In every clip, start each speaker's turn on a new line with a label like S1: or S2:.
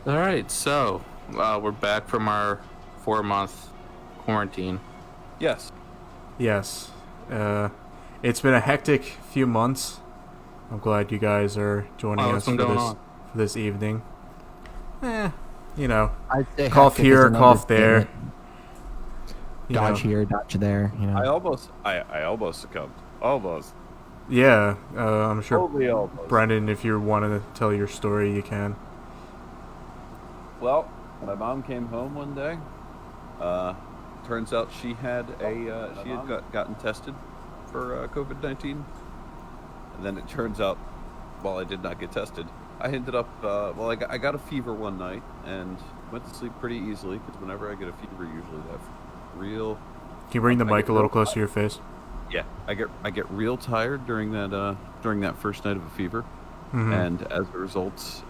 S1: All right, so we're back from our 4-month quarantine.
S2: Yes.
S3: Yes. It's been a hectic few months. I'm glad you guys are joining
S1: What's
S3: us
S1: been
S3: for
S1: going
S3: this
S1: on?
S3: for this evening. You know,
S4: I'd say
S3: cough
S4: hectic is
S3: here,
S4: an
S3: cough there.
S4: understatement. Dodge
S3: know.
S4: here, dodge there.
S2: I almost succumbed. Almost.
S3: Yeah, I'm sure,
S2: Totally almost.
S3: Brendan, if you want to tell your story, you can.
S2: Well, my mom came home one day. Turns out she had gotten tested for COVID-19, and then it turns out, while I did not get tested, I ended up I got a fever one night and went to sleep pretty easily because whenever I get a fever, usually that's real.
S3: Can you bring the
S2: I
S3: mic
S2: get
S3: a little
S2: real
S3: closer to your face?
S2: Yeah, I get real tired during that first night of a fever, and as a result,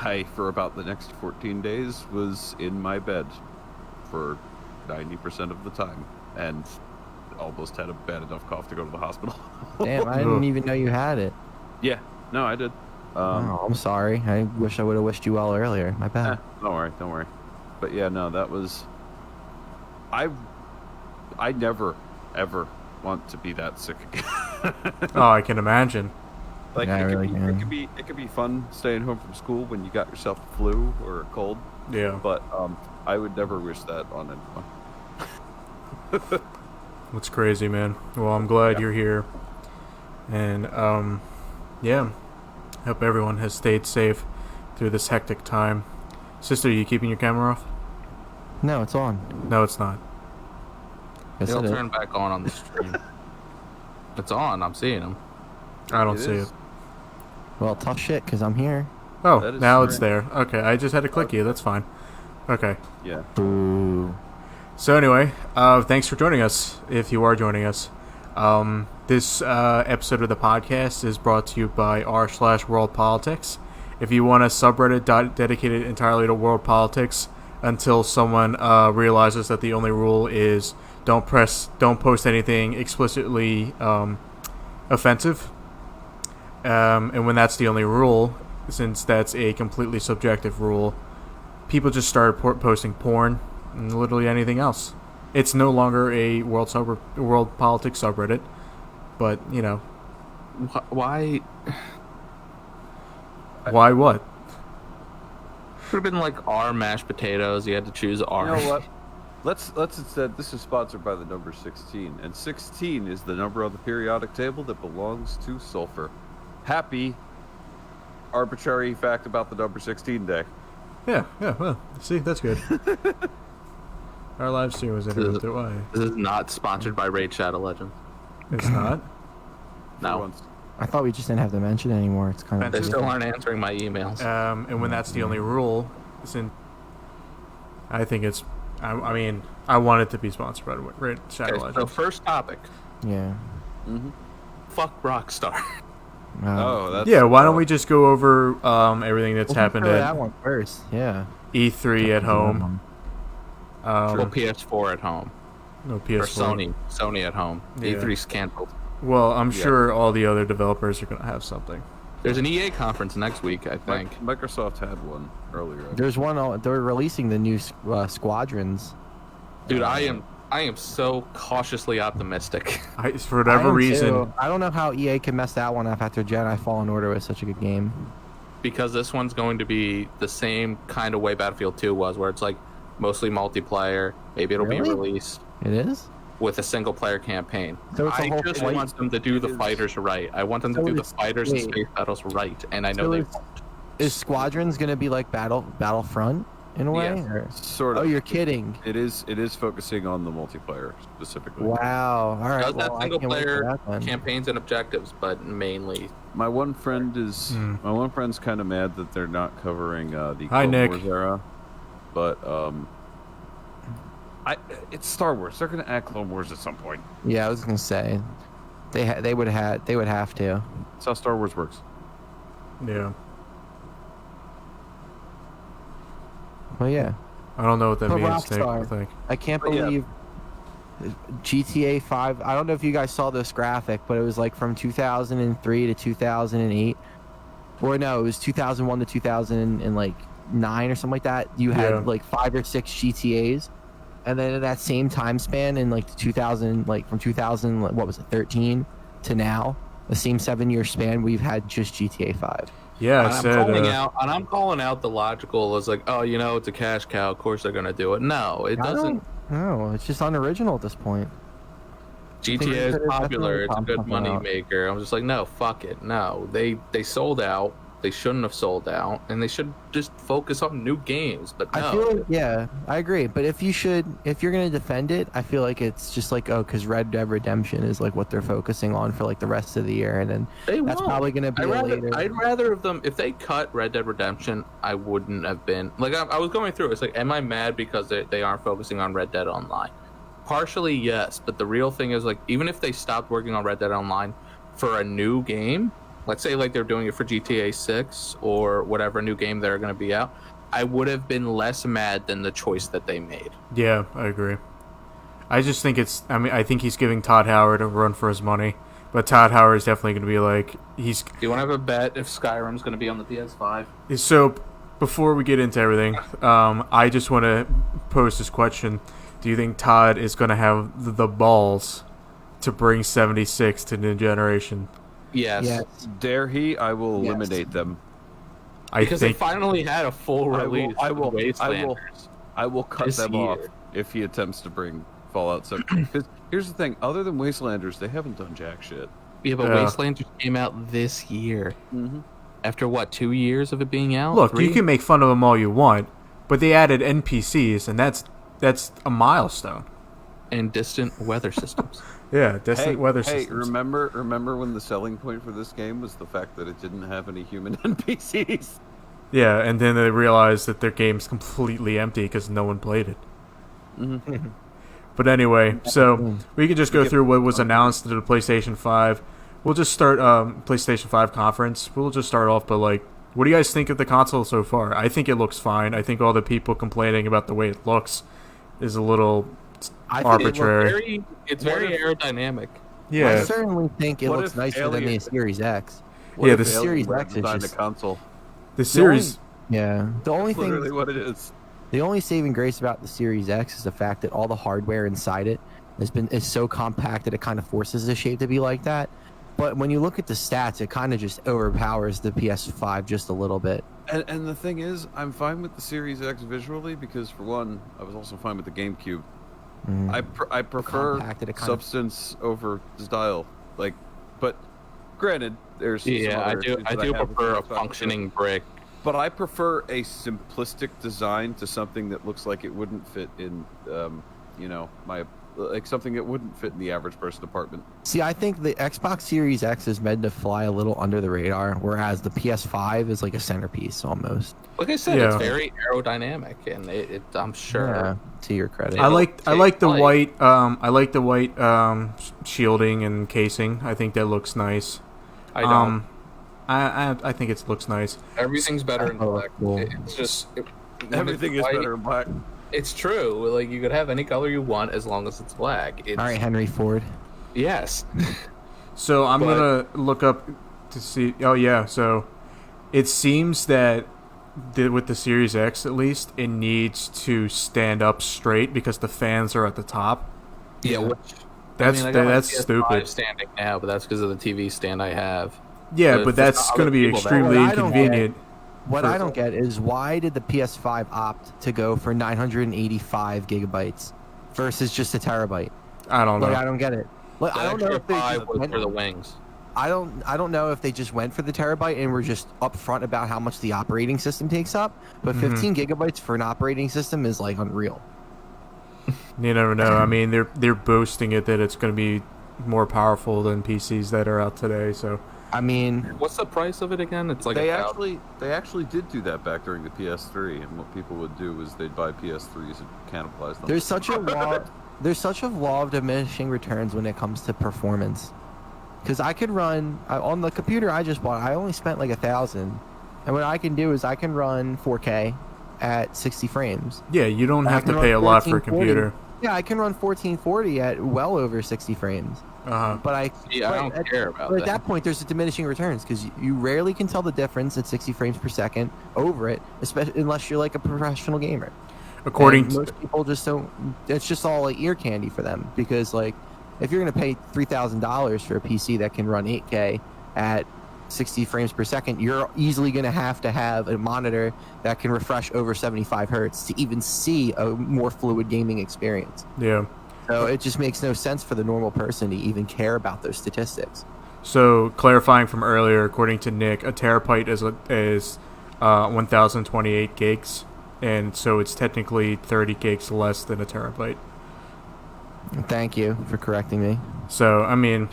S2: I for about the next 14 days was in my bed for 90% of the time, and almost had a bad enough cough to go to the hospital.
S4: Damn, I didn't even know you had it.
S2: Yeah, no, I did.
S4: Oh, I'm sorry. I wish I would have wished you well earlier. My bad.
S2: Don't worry. But yeah, no, that was. I never ever want to be that sick again.
S3: Oh, I can imagine.
S2: Like
S4: Yeah,
S2: it could be fun staying home from school when you got yourself a flu or a cold.
S3: Yeah.
S2: But I would never wish that on anyone.
S3: That's crazy, man. Well, I'm glad you're here. And, yeah. Hope everyone has stayed safe through this hectic time. Sister, are you keeping your camera off?
S4: No, it's on.
S3: No, it's not.
S4: Yes,
S1: It'll
S4: it is.
S1: turn back on the stream. It's on. I'm seeing them.
S3: I don't
S2: It
S3: see
S2: is.
S3: it.
S4: Well, tough shit, because I'm here.
S3: Oh,
S2: That is
S3: now it's
S2: correct.
S3: there. Okay, I just had to click you. That's fine. Okay.
S2: Yeah.
S4: Boo.
S3: So anyway, thanks for joining us, if you are joining us. This episode of the podcast is brought to you by r/world politics. If you want a subreddit dedicated entirely to world politics until someone realizes that the only rule is don't post anything explicitly offensive. And when that's the only rule, since that's a completely subjective rule, people just started posting porn and literally anything else. It's no longer a world politics subreddit, but you know,
S1: Why?
S3: why what?
S1: Could have been like R mashed potatoes. You had to choose R.
S2: You know what? Let's instead. This is sponsored by the number 16, and 16 is the number on the periodic table that belongs to sulfur. Happy arbitrary fact about the number 16 day.
S3: Yeah, well, see, that's good. Our live stream was interrupted. Why?
S1: This is not sponsored by Raid Shadow Legends.
S3: It's not?
S2: For
S1: No,
S2: once.
S4: I thought we just didn't have to mention it anymore. It's kind of
S1: they
S3: That's
S1: still aren't answering my emails.
S3: And when that's the only rule, since I think it's, I mean, I want it to be sponsored by Raid Shadow
S1: Okay, so
S3: Legends.
S1: first topic.
S4: Yeah.
S1: Fuck Rockstar.
S2: Oh, that's
S3: Yeah, why don't we just go over everything that's happened
S4: that
S3: at
S4: one first. Yeah.
S3: E3 at home?
S1: Well, PS4 at home.
S3: No
S1: Or
S3: PS4.
S1: Sony at home.
S3: Yeah.
S1: E3's canceled.
S3: Well, I'm sure all the other developers are going to have something.
S1: There's an EA conference next week, I think.
S2: Microsoft had one earlier.
S4: There's one. They're releasing the new Squadrons.
S1: Dude, I am so cautiously optimistic.
S3: For whatever reason,
S4: Too. I don't know how EA can mess that one up after Jedi Fallen Order was such a good game.
S1: Because this one's going to be the same kind of way Battlefield 2 was, where it's like mostly multiplayer. Maybe it'll be
S4: Really?
S1: released
S4: It is?
S1: with a single player campaign.
S4: So it's a
S1: I
S4: whole
S1: just
S4: fight-
S1: want them to do the fighters right. I want them to
S4: So
S1: do the
S4: it's-
S1: fighters and
S4: wait.
S1: space battles right, and I know
S4: So
S1: they
S4: it's-
S1: won't.
S4: Is Squadrons gonna be like Battlefront in a way?
S1: Yes.
S4: Or-
S2: Sort of.
S4: Oh, you're kidding!
S2: It is focusing on the multiplayer specifically.
S4: Wow. All right.
S1: Does
S4: well,
S1: have
S4: I
S1: single
S4: can't wait for
S1: player
S4: that then.
S1: campaigns and objectives, but mainly
S2: My one friend's kind of mad that they're not covering the
S3: Hi,
S2: Clone
S3: Nick.
S2: Wars era, but it's Star Wars. They're gonna add Clone Wars at some point.
S4: Yeah, I was gonna say, they would have to.
S2: That's how Star Wars works.
S3: yeah.
S4: Well, yeah.
S3: I don't know what that
S4: But
S3: means, Nick, I
S4: Rockstar.
S3: think.
S4: I can't
S2: But yeah.
S4: believe GTA 5. I don't know if you guys saw this graphic, but it was like from 2003 to 2008. or no, it was 2001 to 2009 or something like that. You had like 5 or 6 GTAs, and then in that same time span, in like 2000, like from 2000, what was it, 13 to now, the same 7-year span, we've had just GTA 5.
S3: Yeah,
S1: I'm calling out the logical as like, oh, it's a cash cow. Of course they're gonna do it. No, it doesn't.
S4: No, it's just unoriginal at this point.
S1: GTA is popular. It's a good money maker. I'm just like, no, fuck it. No, they sold out. They shouldn't have sold out, and they should just focus on new games. But no.
S4: I feel like, yeah, I agree. But if you're gonna defend it, I feel like it's just like, oh, because Red Dead Redemption is like what they're focusing on for like the rest of the year, and then that's probably gonna be later.
S1: I'd rather of them if they cut Red Dead Redemption. I wouldn't have been like I was going through. It's like, am I mad because they aren't focusing on Red Dead Online? Partially, yes, but the real thing is like, even if they stopped working on Red Dead Online for a new game. Let's say like they're doing it for GTA 6 or whatever new game they're going to be out, I would have been less mad than the choice that they made.
S3: Yeah, I agree. I just think I think he's giving Todd Howard a run for his money, but Todd Howard is definitely going to be like, Do
S1: you want to have a bet if Skyrim's going to be on the PS5?
S3: So, before we get into everything, I just want to pose this question. Do you think Todd is going to have the balls to bring 76 to new generation?
S1: Yes.
S2: Dare he? I will eliminate them.
S1: Because they finally had a full release. I
S2: will cut them off if he attempts to bring Fallout 7. Because here's the thing: other than Wastelanders, they haven't done jack shit.
S1: Yeah, but Wastelanders came out this year. Mm-hmm. After what, 2 years of it being out?
S3: Look,
S1: 3?
S3: You can make fun of them all you want, but they added NPCs, and that's a milestone.
S1: And distant weather systems.
S3: Yeah, distant weather systems.
S2: Hey, remember when the selling point for this game was the fact that it didn't have any human NPCs?
S3: Yeah, and then they realized that their game's completely empty because no one played it. Mm-hmm. But anyway, so we can just go through what was announced at the PlayStation 5. We'll just start PlayStation 5 Conference. We'll just start off, but like, what do you guys think of the console so far? I think it looks fine. I think all the people complaining about the way it looks is a little arbitrary.
S1: It's very aerodynamic.
S3: Yeah,
S4: I certainly think it looks nicer than the Series X.
S3: The
S4: Series X is just
S2: a console.
S3: The Series.
S4: The only thing.
S2: Literally what it is.
S4: The only saving grace about the Series X is the fact that all the hardware inside it is so compact that it kind of forces the shape to be like that. But when you look at the stats, it kind of just overpowers the PS5 just a little bit.
S2: And the thing is, I'm fine with the Series X visually because, for one, I was also fine with the GameCube. I prefer substance over style. Like, but granted, there's
S1: I do prefer a functioning brick.
S2: But I prefer a simplistic design to something that looks like it wouldn't fit in, something that wouldn't fit in the average person apartment.
S4: See, I think the Xbox Series X is meant to fly a little under the radar, whereas the PS5 is like a centerpiece almost.
S1: Like I said, it's very aerodynamic, and I'm sure.
S4: Yeah, to your credit.
S3: I like the white. I like the white shielding and casing. I think that looks nice.
S1: I don't.
S3: I think it looks nice.
S1: Everything's better in black. It's just
S2: everything is better in black.
S1: It's true. Like, you could have any color you want as long as it's black.
S4: All right, Henry Ford.
S1: Yes.
S3: So I'm gonna look up to see. Oh yeah. So it seems that with the Series X, at least, it needs to stand up straight because the fans are at the top.
S1: Yeah.
S3: That's stupid.
S1: Standing now, but that's because of the TV stand I have.
S3: Yeah, but that's going to be extremely inconvenient.
S4: What I don't get is, why did the PS5 opt to go for 985 gigabytes versus just a terabyte?
S3: I don't know.
S4: I don't get it. I don't know if they
S1: went for the wings.
S4: I don't know if they just went for the terabyte and were just upfront about how much the operating system takes up. But 15 gigabytes for an operating system is like unreal.
S3: You never know. I mean, they're boasting it that it's going to be more powerful than PCs that are out today. So.
S4: I mean,
S1: what's the price of it again? It's like
S2: they actually did do that back during the PS3, and what people would do is they'd buy PS3s and cannibalize them.
S4: There's such a law of diminishing returns when it comes to performance. Because I could run on the computer I just bought. I only spent like $1,000, and what I can do is I can run 4K at 60 frames.
S3: Yeah, you don't have to pay a lot for a computer.
S4: Yeah, I can run 1440 at well over 60 frames. But I
S1: don't care about
S4: but
S1: that.
S4: at that point, there's a diminishing returns because you rarely can tell the difference at 60 frames per second over it, especially unless you're like a professional gamer.
S3: According to
S4: most people just don't. It's just all like ear candy for them because like if you're gonna pay $3,000 for a PC that can run 8K at 60 frames per second, you're easily going to have a monitor that can refresh over 75 hertz to even see a more fluid gaming experience.
S3: yeah.
S4: So it just makes no sense for the normal person to even care about those statistics.
S3: So clarifying from earlier, according to Nick, a terabyte is 1028 gigs, and so it's technically 30 gigs less than a terabyte.
S4: Thank you for correcting me.
S3: So I mean,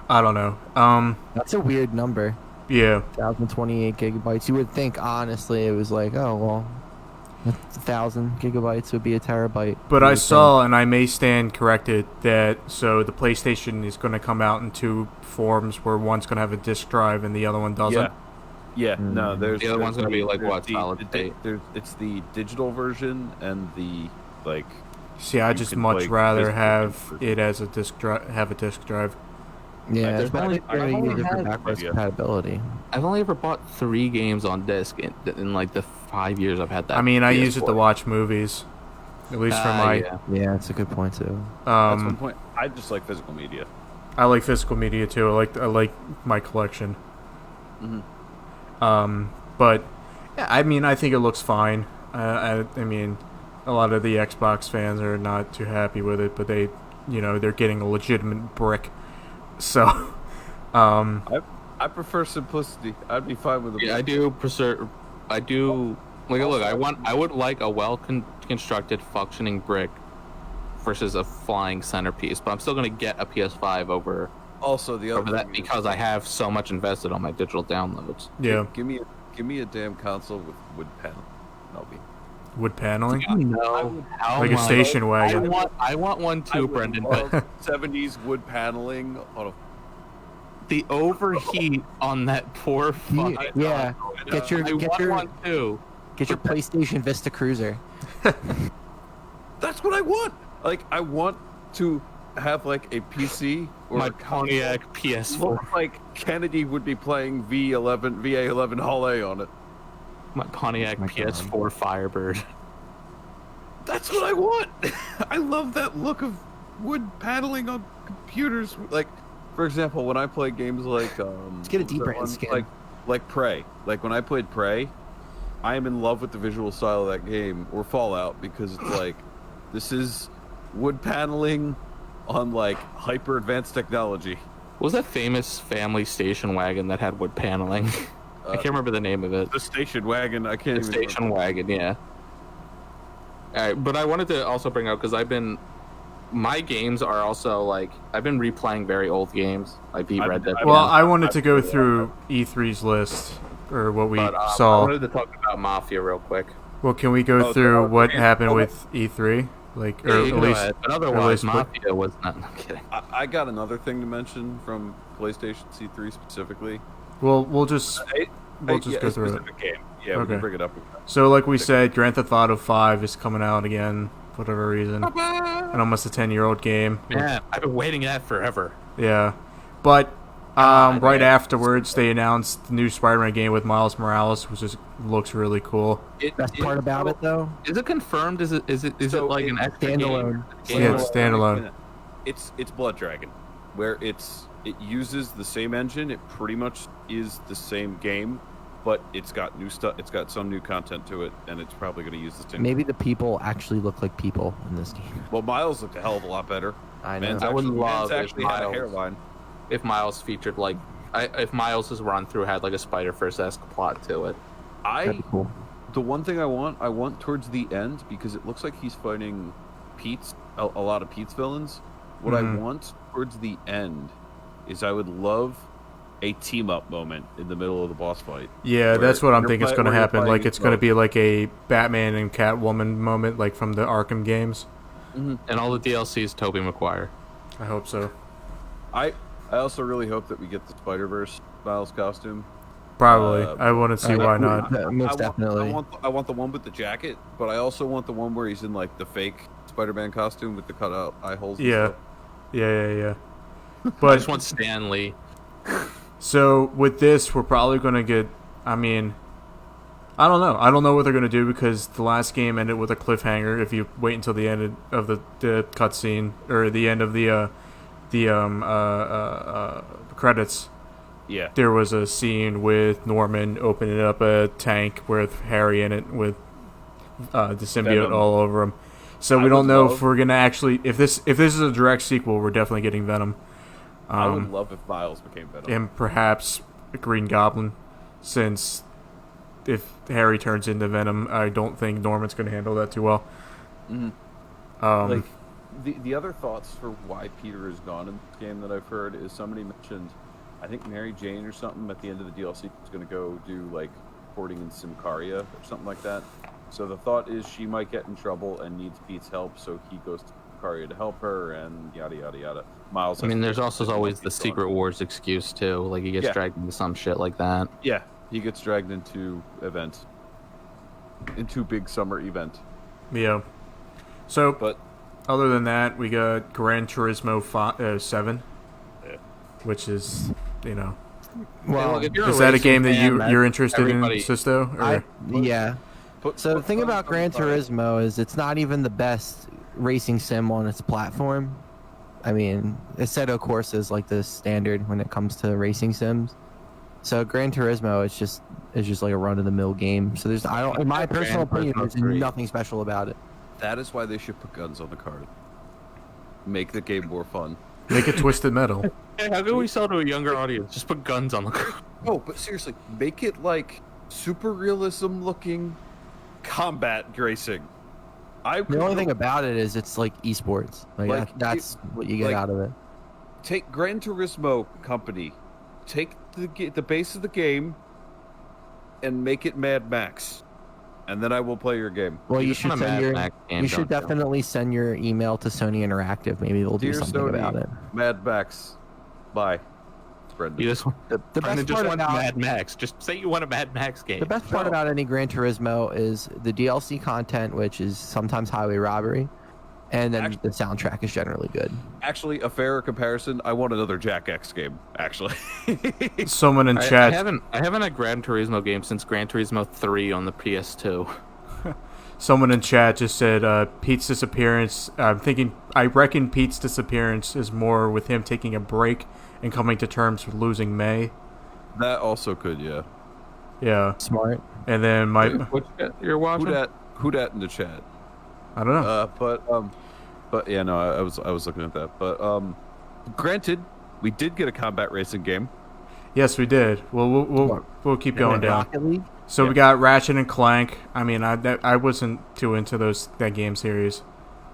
S3: I don't know.
S4: That's a weird number.
S3: Yeah.
S4: 1028 gigabytes. You would think honestly it was like, oh well, 1,000 gigabytes would be a terabyte.
S3: But I saw, and I may stand corrected, that so the PlayStation is going to come out in two forms, where one's going to have a disk drive and the other one doesn't.
S2: Yeah. No, there's
S1: The other one's gonna be like
S2: there's
S1: what, solid state?
S2: It's the digital version and the like.
S3: See, I
S2: You
S3: just
S2: can
S3: much
S2: play
S3: rather
S2: physical
S3: have
S2: games.
S3: it as a disk drive. Have a disk drive.
S4: Yeah,
S1: There's
S4: especially if
S1: I've
S4: you're
S1: only
S4: using it for
S1: had-
S4: backwards
S2: Yeah.
S4: compatibility.
S1: I've only ever bought 3 games on disc in like the 5 years I've had that.
S3: I mean, I use it to
S1: PS4.
S3: watch movies, at least for my.
S1: Yeah.
S4: Yeah, that's a good point too.
S2: That's one point. I just like physical media.
S3: I like physical media too. I like my collection. But yeah, I mean, I think it looks fine. I mean, a lot of the Xbox fans are not too happy with it, but they're getting a legitimate brick. So,
S2: I prefer simplicity. I'd be fine with it.
S1: Yeah, I do preserve. I do. Like, look, I would like a constructed, functioning brick versus a flying centerpiece, but I'm still gonna get a PS5 over
S2: Also, the other
S1: that
S2: thing is,
S1: because I have so much invested on my digital downloads.
S3: yeah,
S2: give me a damn console with wood panel. I'll be.
S3: wood paneling,
S1: No, how
S3: like a
S1: much-
S3: station
S1: I
S3: wagon.
S1: want one too, Brendan. But
S2: 70s wood paneling on a.
S1: the overheat on that poor fucking.
S4: Yeah, get your
S1: I want one too.
S4: get your PlayStation Vista Cruiser.
S2: That's what I want. Like, I want to have like a PC or
S1: My
S2: a console
S1: Pontiac PS4.
S2: look like Kennedy would be playing VA11 Hall A on it.
S1: My Pontiac
S4: my God.
S1: PS4 Firebird.
S2: That's what I want. I love that look of wood paneling on computers. Like, for example, when I play games like
S4: Let's get a
S2: what was
S4: deep
S2: that
S4: brand
S2: one?
S4: skin.
S2: Like Prey. Like when I played Prey, I am in love with the visual style of that game, or Fallout, because it's like this is wood paneling on like hyper advanced technology.
S1: What was that famous family station wagon that had wood paneling? I can't remember the name of it.
S2: The station wagon. I can't
S1: The
S2: even.
S1: station wagon, yeah. All right, but I wanted to also bring up because my games are also like I've been replaying very old games. I beat Red Dead.
S3: Well,
S1: Redemption.
S3: I wanted to go through E3's list, or what we
S1: But, I
S3: saw.
S1: wanted to talk about Mafia real quick.
S3: Well, can we go
S2: Oh,
S3: through
S2: so-
S3: what
S2: okay.
S3: happened
S2: Okay.
S3: with E3? Like,
S1: Yeah,
S3: or
S1: you
S3: at
S1: can go
S3: least,
S1: ahead. But
S3: or at
S1: otherwise,
S3: least what-
S1: Mafia was not. I'm kidding.
S2: I got another thing to mention from PlayStation C3 specifically.
S3: we'll just go
S2: a
S3: through it.
S2: specific game. Yeah, we
S3: Okay.
S2: can bring it up.
S3: So, like we said, Grand Theft Auto 5 is coming out again for whatever reason. An almost a 10-year-old game.
S1: Man, I've been waiting that forever.
S3: Yeah, but
S1: God,
S3: right
S1: man.
S3: afterwards they announced the new Spider-Man game with Miles Morales, which looks really cool.
S4: Best part about it though,
S1: Is it confirmed? Is it
S2: So
S1: like an extra game?
S4: standalone.
S3: Yeah, it's standalone.
S2: It's Blood Dragon, where it uses the same engine. It pretty much is the same game, but it's got new stuff. It's got some new content to it, and it's probably going to use the same.
S4: Maybe the people actually look like people in this game.
S2: Well, Miles looked a hell of a lot better.
S4: I know.
S2: Man's
S1: I would
S2: actually,
S1: love
S2: Man's
S1: if
S2: actually had a
S1: Miles-
S2: hairline.
S1: If Miles featured like, if Miles's run through had like a Spider-Verse-esque plot to it.
S4: That'd be cool.
S2: The one thing I want towards the end, because it looks like he's fighting Pete's a lot of Pete's villains. What I want towards the end is I would love a team up moment in the middle of the boss fight.
S3: Yeah,
S2: Where
S3: that's what I'm
S2: you're
S3: thinking is
S2: play-
S3: going to
S2: where you're
S3: happen. Like,
S2: playing
S3: it's going to
S2: both.
S3: be like a Batman and Catwoman moment, like from the Arkham games.
S1: And all the DLCs, Tobey Maguire.
S3: I hope so.
S2: I also really hope that we get the Spider-Verse Miles costume.
S3: Probably. I want to see why not.
S4: Most definitely.
S2: I want the one with the jacket, but I also want the one where he's in like the fake Spider-Man costume with the cutout eye holes. And
S3: Yeah.
S2: stuff.
S3: Yeah.
S1: I
S3: But
S1: just want Stanley.
S3: so with this, we're probably going to get. I mean, I don't know. I don't know what they're going to do because the last game ended with a cliffhanger. If you wait until the end of the cutscene or the end of the credits,
S2: Yeah.
S3: there was a scene with Norman opening up a tank with Harry in it with the symbiote
S2: Venom.
S3: all over him. So we
S2: I
S3: don't
S2: would
S3: know
S2: love-
S3: if we're gonna actually if this is a direct sequel, we're definitely getting Venom.
S2: I would love if Miles became Venom.
S3: And perhaps a Green Goblin, since if Harry turns into Venom, I don't think Norman's going to handle that too well.
S2: Like the other thoughts for why Peter is gone in this game that I've heard is somebody mentioned, I think Mary Jane or something at the end of the DLC is going to go do like reporting in Symkaria or something like that. So the thought is she might get in trouble and needs Pete's help, so he goes to Symkaria to help her, and yada yada yada. Miles.
S1: I mean,
S2: has
S1: there's
S2: to-
S1: also always the
S2: Pete's gone.
S1: Secret Wars excuse too. Like he gets
S2: Yeah.
S1: dragged into some shit like that.
S2: Yeah, he gets dragged into events, into big summer event.
S3: Yeah. So,
S2: But
S3: other than that, we got Gran Turismo 7, which is, you know,
S4: Well,
S1: look, if you're
S3: is that a
S1: racing
S3: game that
S1: fan,
S3: you're interested
S1: everybody-
S3: in, Sisto? Or?
S4: yeah.
S2: put,
S4: So the
S2: put
S4: thing
S2: fun
S4: about
S2: on
S4: Gran
S2: the side.
S4: Turismo is it's not even the best racing sim on its platform. I mean, Assetto Corsa is like the standard when it comes to racing sims. So Gran Turismo is just like a run of the mill game. So there's in my personal
S1: Gran
S4: opinion,
S1: Turismo
S4: there's
S1: 3.
S4: nothing special about it.
S2: That is why they should put guns on the card. Make the game more fun.
S3: Make it Twisted Metal.
S1: Hey, how can we sell to a younger audience? Just put guns on the car.
S2: Oh, but seriously, make it like super realism looking combat racing.
S4: The only thing about it is it's like esports.
S2: Like,
S4: that's what you get
S2: like-
S4: out of it.
S2: take Gran Turismo company, take the base of the game, and make it Mad Max, and then I will play your game.
S4: Well, you
S1: just
S4: should
S1: want a
S4: send
S1: Mad
S4: your
S1: Max game,
S4: you should
S1: don't you?
S4: definitely send your email to Sony Interactive. Maybe they'll do
S2: Dear
S4: something
S2: Sony,
S4: about it.
S2: Mad Max, bye. Brendan.
S1: You just want
S4: The
S1: Brendan
S4: best
S1: just
S4: part
S1: want
S4: about
S1: Mad Max. Just say you want a Mad Max game.
S4: The best part
S2: No.
S4: about any Gran Turismo is the DLC content, which is sometimes highway robbery, and then
S2: Actually-
S4: the soundtrack is generally good.
S2: Actually, a fairer comparison. I want another Jack X game. Actually,
S3: Someone in
S1: I
S3: chat.
S1: haven't had a Gran Turismo game since Gran Turismo 3 on the PS2.
S3: Someone in chat just said Pete's disappearance. I reckon Pete's disappearance is more with him taking a break and coming to terms with losing May.
S2: that also could, yeah.
S3: Yeah,
S4: Smart.
S3: and then
S1: What you're watching?
S2: Who dat in the chat?
S3: I don't know.
S2: But yeah, no, I was looking at that. But granted, we did get a combat racing game.
S3: Yes, we did. We'll keep going down.
S4: Rocket League.
S3: So we got Ratchet and Clank. I mean, I wasn't too into that game series.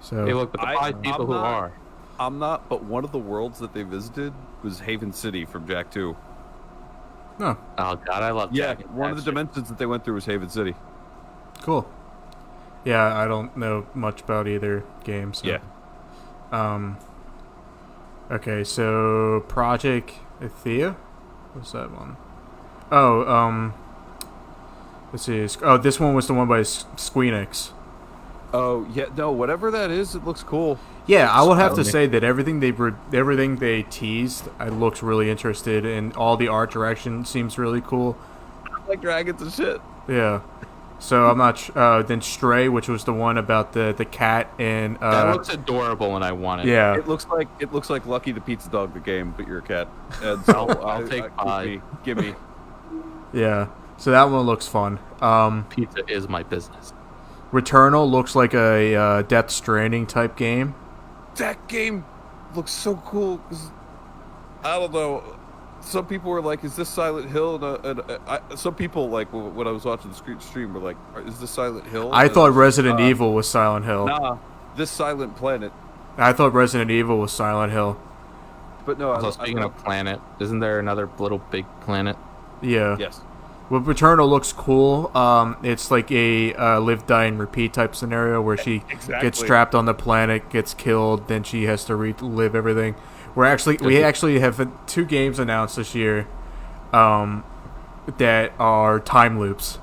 S3: So
S1: Hey, look, but the five people who are.
S2: I'm not, but one of the worlds that they visited was Haven City from Jack 2.
S3: oh,
S1: Oh god, I love
S2: Yeah,
S1: Jack.
S2: one of the dimensions that they went through was Haven City.
S3: cool. Yeah, I don't know much about either game. So.
S2: Yeah.
S3: Okay, so Project Athea? What's that one? Oh, let's see. Oh, this one was the one by Squeenix.
S2: Oh yeah, no, whatever that is, it looks cool.
S3: Yeah, I would have to
S4: Squeenix.
S3: say that everything they teased, I looks really interested, and all the art direction seems really cool.
S2: Like dragons and shit.
S3: Yeah. So I'm not. Then Stray, which was the one about the cat and.
S1: That looks adorable and I want it.
S3: Yeah.
S2: It looks like Lucky the Pizza Dog, the game, but you're a cat. And so
S1: I'll take five.
S2: Give me.
S3: Yeah. So that one looks fun.
S1: Pizza is my business.
S3: Returnal looks like a Death Stranding type game.
S2: That game looks so cool. 'Cause, I don't know. Some people were like, "Is this Silent Hill?" Some people, like when I was watching the stream, were like, "Is this Silent Hill?"
S3: I
S2: And
S3: thought
S2: it's,
S3: Resident Evil was Silent Hill.
S2: Nah, this Silent Planet.
S3: I thought Resident Evil was Silent Hill.
S2: But no.
S1: Also, speaking of planet, isn't there another little big planet?
S3: Yeah.
S2: yes,
S3: Well, Returnal looks cool. It's like a live, die, and repeat type scenario where she
S2: Exactly.
S3: gets trapped on the planet, gets killed, then she has to relive everything. We actually have 2 games announced this year that are time loops.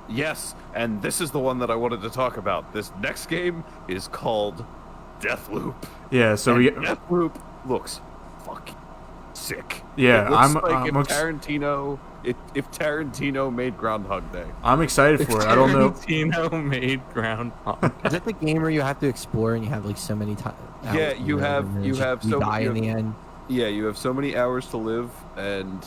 S2: yes, and this is the one that I wanted to talk about. This next game is called Deathloop.
S3: Yeah, so
S2: Deathloop looks fucking sick.
S3: Yeah,
S2: it looks like
S3: I'm
S2: if Tarantino made Groundhog Day.
S3: I'm excited for it. I don't know.
S1: Tarantino made Groundhog.
S4: Is it the game where you have to explore and you have like so many times?
S2: Yeah, you have so
S4: die in the end.
S2: Yeah, you have so many hours to live, and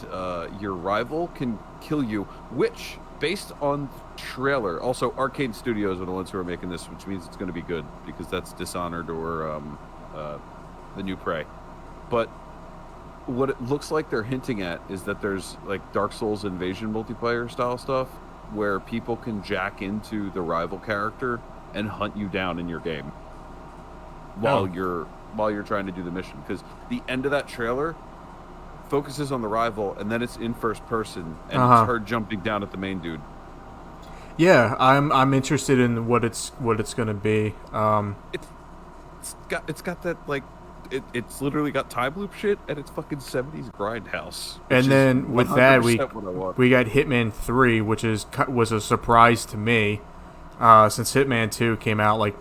S2: your rival can kill you. Which, based on the trailer, also Arcade Studios are the ones who are making this, which means it's going to be good because that's Dishonored or the new Prey. But what it looks like they're hinting at is that there's like Dark Souls Invasion multiplayer style stuff where people can jack into the rival character and hunt you down in your game while you're trying to do the mission, because the end of that trailer focuses on the rival and then it's in first person and it's her jumping down at the main dude.
S3: Yeah, I'm interested in what it's gonna be.
S2: It's got that like it's literally got time loop shit and it's fucking 70s grindhouse.
S3: And then with that we got
S2: got
S3: Hitman 3, which was a surprise to me, since Hitman 2 came out like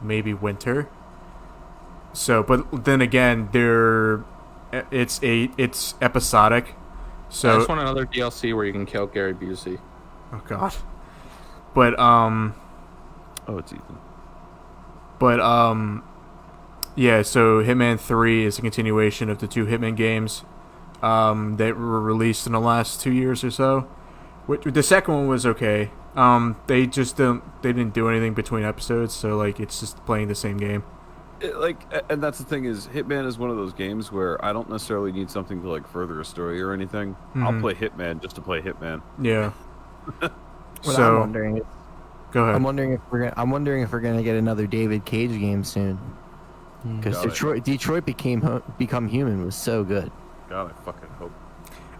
S3: maybe winter. So, but then again, it's episodic. So
S1: I just want another DLC where you can kill Gary Busey.
S3: Oh God. But
S2: it's Ethan.
S3: But yeah. So Hitman 3 is a continuation of the 2 Hitman games that were released in the last 2 years or so. The second one was okay. They didn't do anything between episodes, so like it's just playing the same game.
S2: And that's the thing is, Hitman is one of those games where I don't necessarily need something to like further a story or anything. I'll play Hitman just to play Hitman.
S3: Yeah.
S4: What I'm wondering is,
S3: go ahead.
S4: I'm wondering if we're gonna get another David Cage game soon. Because Detroit Become Human was so good.
S2: God, I fucking hope.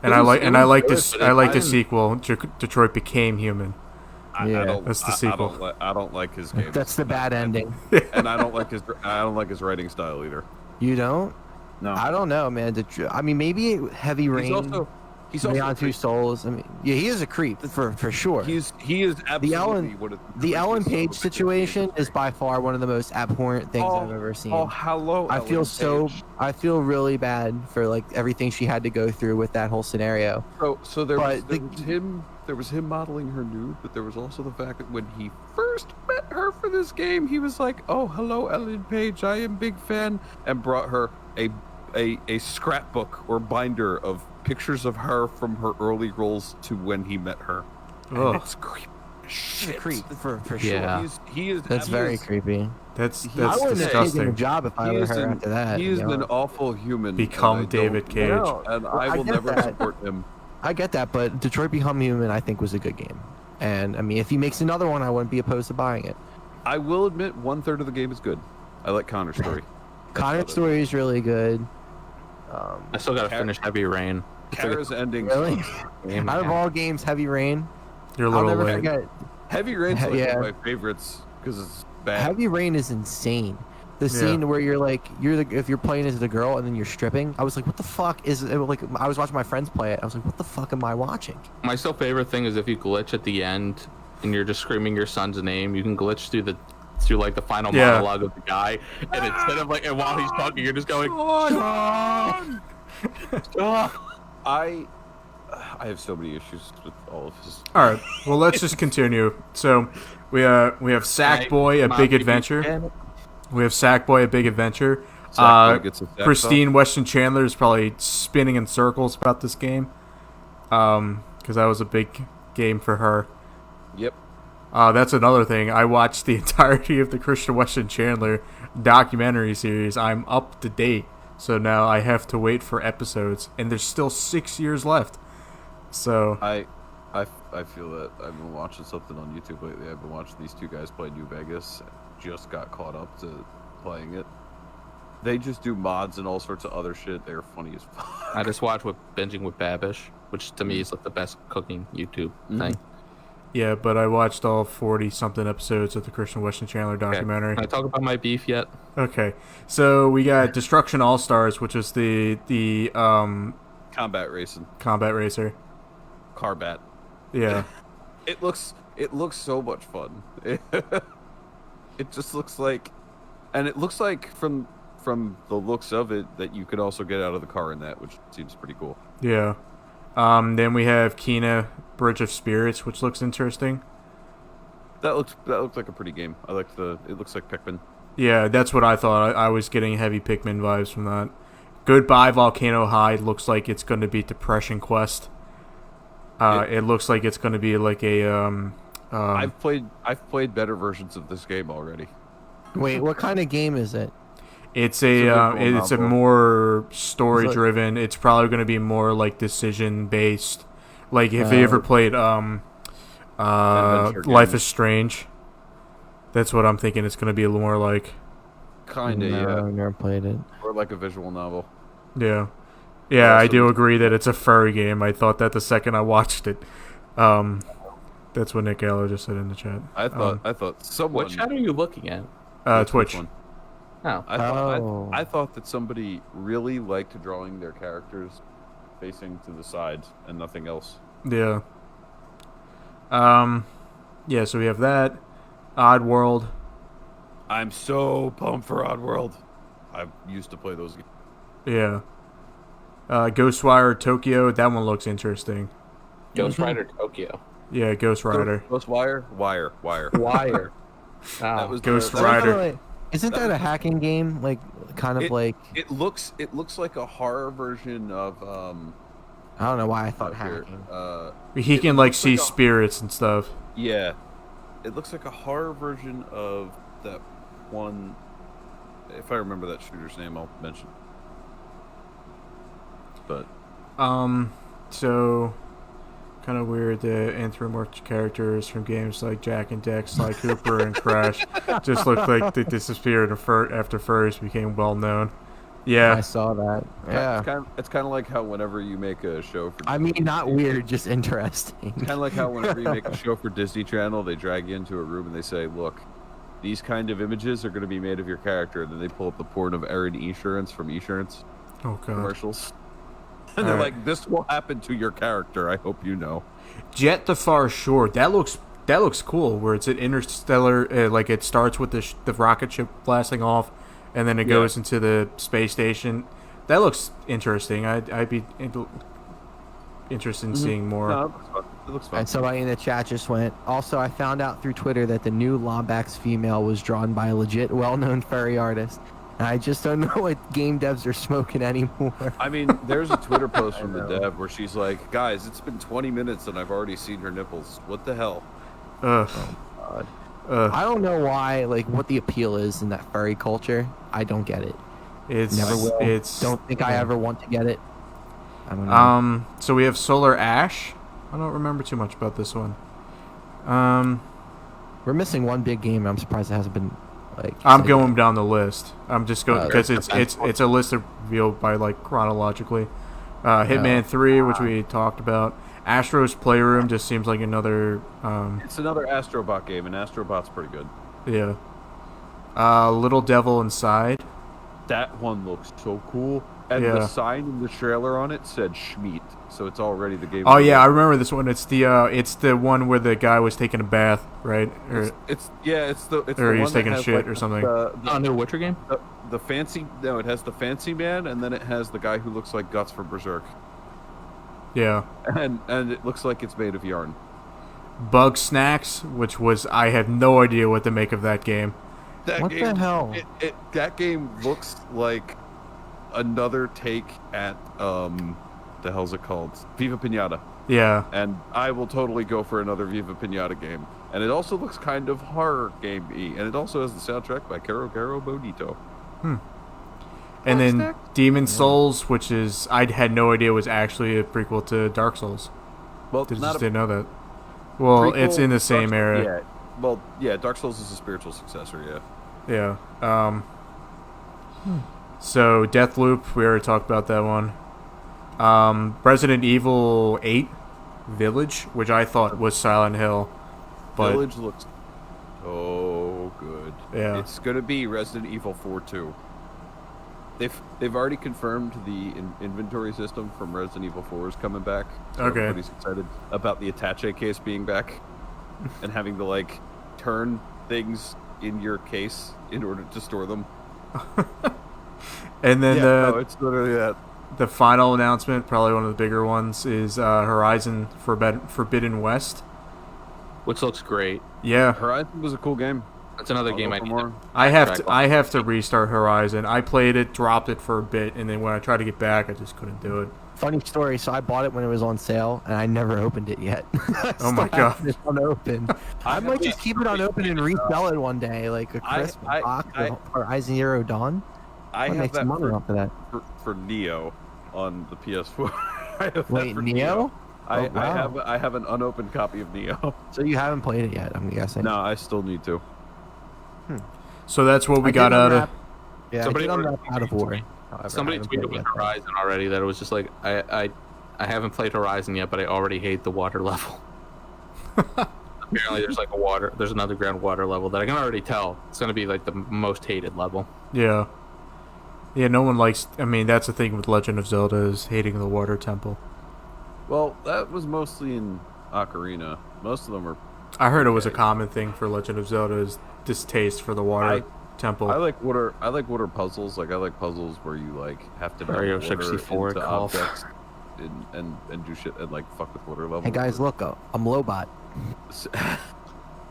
S3: And I like the sequel. Detroit Became Human. That's the sequel.
S2: I don't like his game.
S4: That's the bad ending.
S2: And I don't like his writing style either.
S4: You don't?
S2: No.
S4: I don't know, man. I mean, maybe Heavy Rain. He's also Beyond Two Souls. I mean, yeah, he is a creep for sure.
S2: He is absolutely
S4: the Ellen Page situation is by far one of the most abhorrent things I've ever seen.
S2: Oh, hello.
S4: I feel really bad for like everything she had to go through with that whole scenario.
S2: So there was him modeling her nude, but there was also the fact that when he first met her for this game, he was like, "Oh, hello, Ellen Page. I am big fan," and brought her a scrapbook or binder of pictures of her from her early roles to when he met her.
S3: Oh,
S2: it's creepy. Shit.
S4: Creep for sure.
S1: Yeah.
S4: That's very creepy.
S3: That's
S4: I wouldn't have taken
S3: disgusting.
S4: a job if I were her after that.
S2: He is an awful human.
S3: Become David Cage.
S2: And I will never support him.
S4: I get that, but Detroit Become Human, I think, was a good game. And I mean, if he makes another one, I wouldn't be opposed to buying it.
S2: I will admit, 1/3 of the game is good. I like Connor's story.
S4: Connor's story is really good.
S1: I still gotta finish Heavy Rain.
S2: Kara's ending.
S4: Really? Out of all games, Heavy Rain.
S3: You're a
S4: I'll
S3: little
S4: never
S3: late.
S4: forget.
S2: Heavy Rain's like one of my favorites because it's bad.
S4: Heavy Rain is insane. The scene where you're like, if you're playing as the girl and then you're stripping, I was like, what the fuck is it? Like, I was watching my friends play it. I was like, what the fuck am I watching?
S1: My still favorite thing is if you glitch at the end and you're just screaming your son's name, you can glitch through like the final monologue of the guy, and instead of like, and while he's talking, you're just going, John!
S2: I have so many issues with all of his.
S3: All right, well, let's just continue. So we have Sackboy, A Big Adventure. We have Sackboy, A Big Adventure. Christine Weston Chandler is probably spinning in circles about this game, because that was a big game for her.
S2: Yep.
S3: That's another thing. I watched the entirety of the Christian Weston Chandler documentary series. I'm up to date, so now I have to wait for episodes, and there's still 6 years left. So
S2: I feel that I've been watching something on YouTube lately. I've been watching these two guys play New Vegas. Just got caught up to playing it. They just do mods and all sorts of other shit. They're funny as fuck.
S1: I just watched Binging with Babish, which to me is like the best cooking YouTube thing.
S3: yeah, but I watched all 40-something episodes of the Christian Weston Chandler documentary.
S1: Can I talk about my beef yet?
S3: Okay, so we got Destruction All Stars, which is the
S2: combat racing.
S3: Combat racer.
S2: Carbat.
S3: Yeah.
S2: It looks so much fun. It just looks like, And it looks like from the looks of it that you could also get out of the car in that, which seems pretty cool.
S3: Yeah. Then we have Kena Bridge of Spirits, which looks interesting.
S2: That looked like a pretty game. I like it looks like Pikmin.
S3: Yeah, that's what I thought. I was getting heavy Pikmin vibes from that. Goodbye Volcano High looks like it's going to be Depression Quest. It looks like it's going to be like a
S2: I've played better versions of this game already.
S4: Wait, what kind of game is it?
S3: It's a more story driven. It's probably going to be more like decision based. Like if you ever played Life is Strange, that's what I'm thinking. It's going to be a little more like.
S2: Kinda,
S4: no,
S2: yeah.
S4: I've never played it.
S2: Or like a visual novel.
S3: Yeah, yeah. I do agree that it's a furry game. I thought that the second I watched it. That's what Nick Aller just said in the chat.
S2: I thought someone.
S1: What chat are you looking at?
S3: Twitch.
S2: One.
S1: Oh.
S2: I thought that somebody really liked drawing their characters facing to the sides and nothing else.
S3: Yeah. Yeah, so we have that. Oddworld.
S2: I'm so pumped for Oddworld. I used to play those games.
S3: Yeah. Ghostwire Tokyo. That one looks interesting.
S1: Ghost Rider Tokyo.
S3: Yeah, Ghost Rider.
S2: Ghostwire? Wire.
S1: Wire.
S2: That was
S3: Ghost
S2: the-
S3: Rider.
S4: Isn't that a hacking game? Like, kind of like...
S2: It looks like a horror version of
S4: I don't know why I thought
S2: here,
S4: hacking.
S3: He can like see spirits and stuff.
S2: yeah. It looks like a horror version of that one. If I remember that shooter's name, I'll mention. But
S3: so kind of weird that anthropomorphic characters from games like Jack and Dex, Sly Cooper, and Crash just looked like they disappeared after furries became well known. Yeah,
S4: I saw that. Yeah.
S2: it's kind of like how whenever you make a show for
S4: I mean, not weird, just interesting.
S2: kind of like how whenever you make a show for Disney Channel, they drag you into a room and they say, "Look, these kind of images are going to be made of your character." And then they pull up the porn of Erin Esurance from Esurance
S3: Oh god.
S2: commercials, and they're like, "This will happen to your character. I hope you know."
S3: Jet the Far Shore. That looks cool. Where it's an interstellar, like it starts with the rocket ship blasting off, and then it goes into the space station. That looks interesting. I'd be interested in seeing more.
S2: No, it looks fun.
S4: And somebody in the chat just went, also, I found out through Twitter that the new Lombax female was drawn by a legit, well-known furry artist. And I just don't know what game devs are smoking anymore.
S2: I mean, there's a Twitter post from the dev where she's like, "Guys, it's been 20 minutes and I've already seen her nipples. What the hell?"
S3: Ugh.
S2: God.
S4: I don't know why, like, what the appeal is in that furry culture. I don't get it. Never will. Don't think I ever want to get it. I don't know.
S3: So we have Solar Ash. I don't remember too much about this one.
S4: We're missing one big game. I'm surprised it hasn't been, like...
S3: I'm going down the list. I'm just going because
S4: that's
S3: it's a list revealed by like chronologically. Hitman 3, which we talked about. Astro's Playroom just seems like another.
S2: It's another Astrobot game, and Astrobot's pretty good.
S3: Yeah. Little Devil Inside.
S2: That one looks so cool. And the sign in the trailer on it said Schmeat, so it's already the game.
S3: Oh yeah, I remember this one. It's the one where the guy was taking a bath, right? Or
S2: it's the
S3: or he
S2: one
S3: was taking
S2: that
S3: a
S2: has,
S3: shit
S2: like,
S3: or something.
S1: Oh, new Witcher game?
S2: The fancy. No, it has the fancy man, and then it has the guy who looks like Guts from Berserk.
S3: Yeah.
S2: And it looks like it's made of yarn.
S3: Bug Snacks, which was I have no idea what to make of that game.
S4: What the hell?
S2: That game looks like another take at the hell's it called? Viva Pinata.
S3: Yeah.
S2: And I will totally go for another Viva Pinata game. And it also looks kind of horror game-y. And it also has the soundtrack by Caro Caro Bonito.
S3: And then Demon Souls, which is I had no idea was actually a prequel to Dark Souls.
S2: Well,
S3: Just didn't know that. Well, it's in the same era.
S2: Yeah. Well, yeah, Dark Souls is a spiritual successor,
S3: Yeah. So Deathloop, we already talked about that one. Resident Evil 8 Village, which I thought was Silent Hill, but
S2: Village looks so good.
S3: Yeah.
S2: It's gonna be Resident Evil 4 2. They've already confirmed the inventory system from Resident Evil 4 is coming back. So
S3: Okay.
S2: Everybody's excited about the attache case being back and having to like turn things in your case in order to store them.
S3: And then
S2: it's literally that.
S3: the final announcement, probably one of the bigger ones, is Horizon Forbidden West.
S1: Which looks great.
S3: Yeah,
S2: Horizon was a cool game.
S1: That's another game I
S2: for
S1: need
S2: more.
S3: I have to restart Horizon. I played it, dropped it for a bit, and then when I tried to get back, I just couldn't do it.
S4: Funny story. So I bought it when it was on sale, and I never opened it yet.
S3: Oh my god!
S4: It's unopened. I might just keep it unopened and resell it one day, like a Christmas box of Horizon Zero Dawn.
S2: I
S4: make
S2: have that
S4: some money off of that.
S2: for Neo on the PS4. I have that
S4: Wait,
S2: for
S4: Neo?
S2: I have an unopened copy of Neo.
S4: So you haven't played it yet? I'm guessing.
S2: No, I still need to.
S3: So that's what we got out of.
S4: Yeah,
S1: Somebody
S4: I did unwrap out of War.
S1: Somebody tweeted with Horizon already that it was just like I haven't played Horizon yet, but I already hate the water level. Apparently, there's an underground water level that I can already tell it's going to be like the most hated level.
S3: Yeah. Yeah, no one likes... I mean, that's the thing with Legend of Zelda, is hating the water temple.
S2: Well, that was mostly in Ocarina. Most of them are...
S3: I heard it was a common thing for Legend of Zelda, is distaste for the water temple.
S2: I like water puzzles. Like, I like puzzles where you, like, have to
S1: Mario
S2: dump water
S1: 64
S2: into
S1: golf.
S2: objects and do shit and, like, fuck with water levels.
S4: Hey guys, look, I'm Lobot.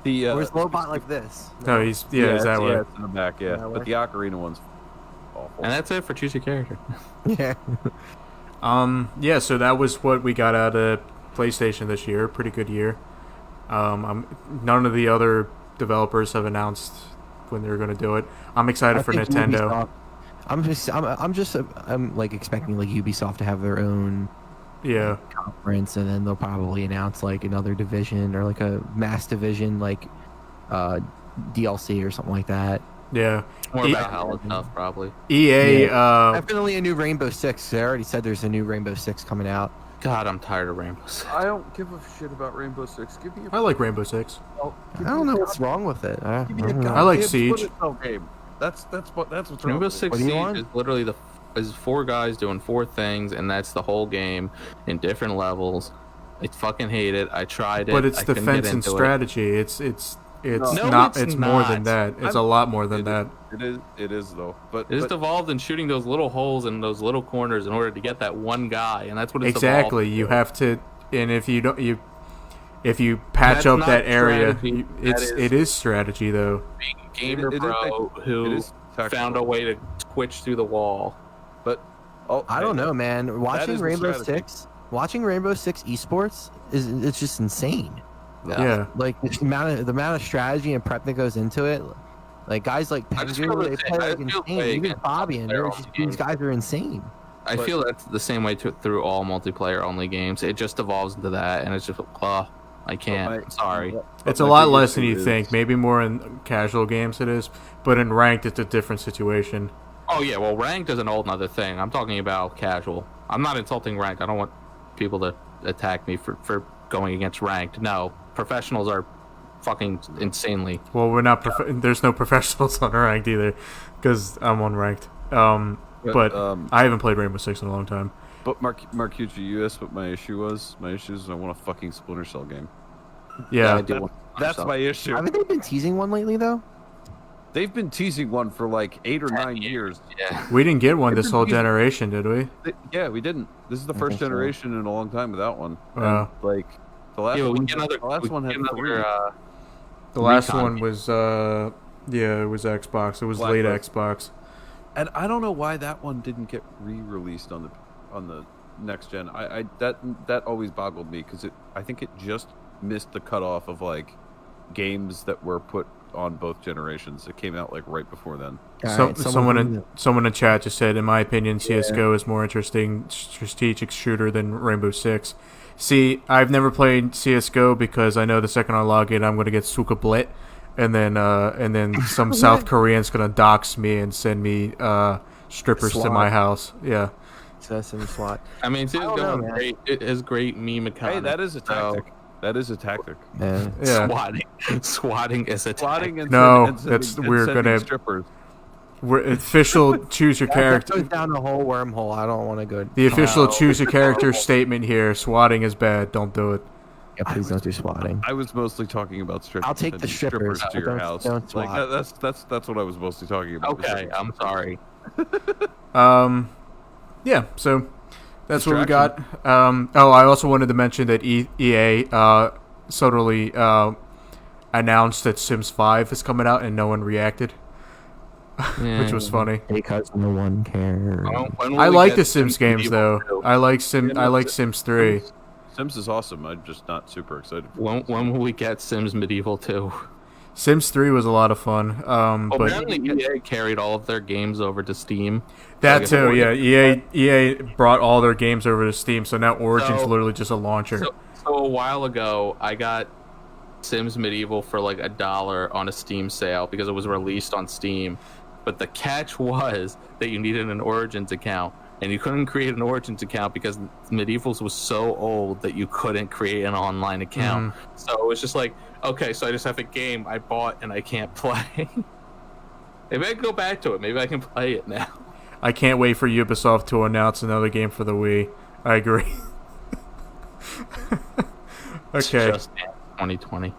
S4: Where's Lobot like this?
S3: No, he's is that way?
S2: Yeah, it's in the back, yeah. But the Ocarina one's awful.
S1: And that's it for choose your character.
S4: Yeah.
S3: Yeah, so that was what we got out of PlayStation this year. Pretty good year. None of the other developers have announced when they're going to do it. I'm excited for Nintendo.
S4: I'm like expecting like Ubisoft to have their own conference, and then they'll probably announce like another division or like a mass division like DLC or something like that.
S3: Yeah.
S1: More about Valhalla stuff, probably.
S3: EA,
S4: definitely a new Rainbow Six. They already said there's a new Rainbow Six coming out.
S1: God, I'm tired of Rainbow Six.
S2: I don't give a shit about Rainbow Six. Give me
S3: I like Rainbow Six.
S4: I don't know what's wrong with it. I
S3: like Siege.
S2: Game. That's what's wrong.
S1: Rainbow
S2: with
S1: Six Siege is literally is 4 guys doing 4 things, and that's the whole game in different levels. I fucking hate it. I tried it.
S3: But it's
S1: I couldn't
S3: defense
S1: get
S3: and
S1: into
S3: strategy. It's
S1: No,
S3: not.
S1: it's
S3: It's more
S1: not.
S3: than that. It's a lot more than that.
S2: It is though. But
S1: It just evolved in shooting those little holes in those little corners in order to get that one guy, and that's what it's
S3: Exactly.
S1: evolved.
S3: You have to, and if you don't, if you patch
S1: That's
S3: up
S1: not
S3: that area,
S1: strategy.
S3: it is strategy though.
S1: Being a gamer
S2: It is
S1: pro who
S2: tactical.
S1: found a way to twitch through the wall.
S2: But
S4: I don't know, man. Watching
S2: is the
S4: Rainbow
S2: strategy.
S4: Watching Rainbow Six esports it's just insane.
S3: Yeah.
S4: Like the amount of strategy and prep that goes into it. Like guys like
S1: I just
S4: Pengu,
S1: feel
S4: they
S1: the
S4: play
S1: same.
S4: like
S1: I feel
S4: insane.
S1: like
S4: Even
S1: it's
S4: Fabian,
S1: player
S4: these guys are insane.
S1: I feel that's the same way through all multiplayer only games. It just evolves into that, and it's just I can't. I'm sorry.
S3: It's a lot less than you think. Maybe more in casual games it is, but in ranked it's a different situation.
S1: Oh yeah, well ranked is an old another thing. I'm talking about casual. I'm not insulting ranked. I don't want people to attack me for going against ranked. No, professionals are fucking insanely.
S3: Well, we're not. There's no professionals on ranked either, because I'm on ranked. But I haven't played Rainbow Six in a long time.
S2: But Marcucci, you asked what my issue was. My issue is I want a fucking Splinter Cell game.
S3: Yeah,
S1: I do want
S2: That's my issue.
S4: Haven't they been teasing one lately though?
S2: They've been teasing one for like 8 or 9 years.
S1: Yeah.
S3: we didn't get one this whole generation, did we?
S2: Yeah, we didn't. This is the first
S4: think so.
S2: generation in a long time without one.
S3: Wow.
S2: And, like the last
S1: Yeah, we
S2: one,
S1: get another.
S2: the last
S1: we
S2: one
S1: get
S2: had
S1: another.
S2: 3.
S3: The last
S1: Recon.
S3: one was it was Xbox. It was
S2: Black
S3: late
S2: Ops.
S3: Xbox.
S2: And I don't know why that one didn't get re-released on the next gen. That always boggled me because I think it just missed the cutoff of like games that were put on both generations. It came out like right before then.
S3: Someone in chat just said, in my opinion, CS:GO is more interesting strategic shooter than Rainbow Six. See, I've never played CS:GO because I know the second I log in, I'm going to get Suka Blit, and then some South Korean's going to dox me and send me strippers to my house. Yeah.
S4: So that's in SWAT.
S1: I mean, CS:GO is great. It has great meme economy.
S2: Hey, that is a tactic. That is a tactic.
S4: Yeah.
S3: Yeah.
S1: Swatting is a
S2: Plotting and
S3: No,
S2: sending-
S3: that's
S2: and
S3: we're
S2: sending
S3: gonna
S2: strippers.
S3: we're official choose your
S4: That
S3: character.
S4: goes down the whole wormhole. I don't want to go.
S3: The official choose your character statement here: swatting is bad. Don't do it.
S4: Yeah, please don't do swatting.
S2: I was mostly talking about
S4: I'll take the strippers,
S2: to your
S4: don't-
S2: house.
S4: don't
S2: Like
S4: swat.
S2: that's what I was mostly talking about.
S1: Okay, I'm sorry.
S3: Yeah, so that's what we got. I also wanted to mention that EA suddenly announced that Sims 5 is coming out and no one reacted, which was funny.
S4: Because no one cares.
S3: I like the Sims games though. I like Sims 3.
S2: Sims is awesome. I'm just not super excited.
S1: When will we get Sims Medieval 2?
S3: Sims 3 was a lot of fun. But
S1: Apparently EA carried all of their games over to Steam.
S3: that too, yeah. EA brought all their games over to Steam, so now Origin's literally just a launcher.
S1: So a while ago, I got Sims Medieval for like $1 on a Steam sale because it was released on Steam. But the catch was that you needed an Origins account, and you couldn't create an Origins account because Medievals was so old that you couldn't create an online account. So it was just like, okay, so I just have a game I bought and I can't play. Maybe I can go back to it. Maybe I can play it now.
S3: I can't wait for Ubisoft to announce another game for the Wii. I agree. Okay.
S1: Just 2020.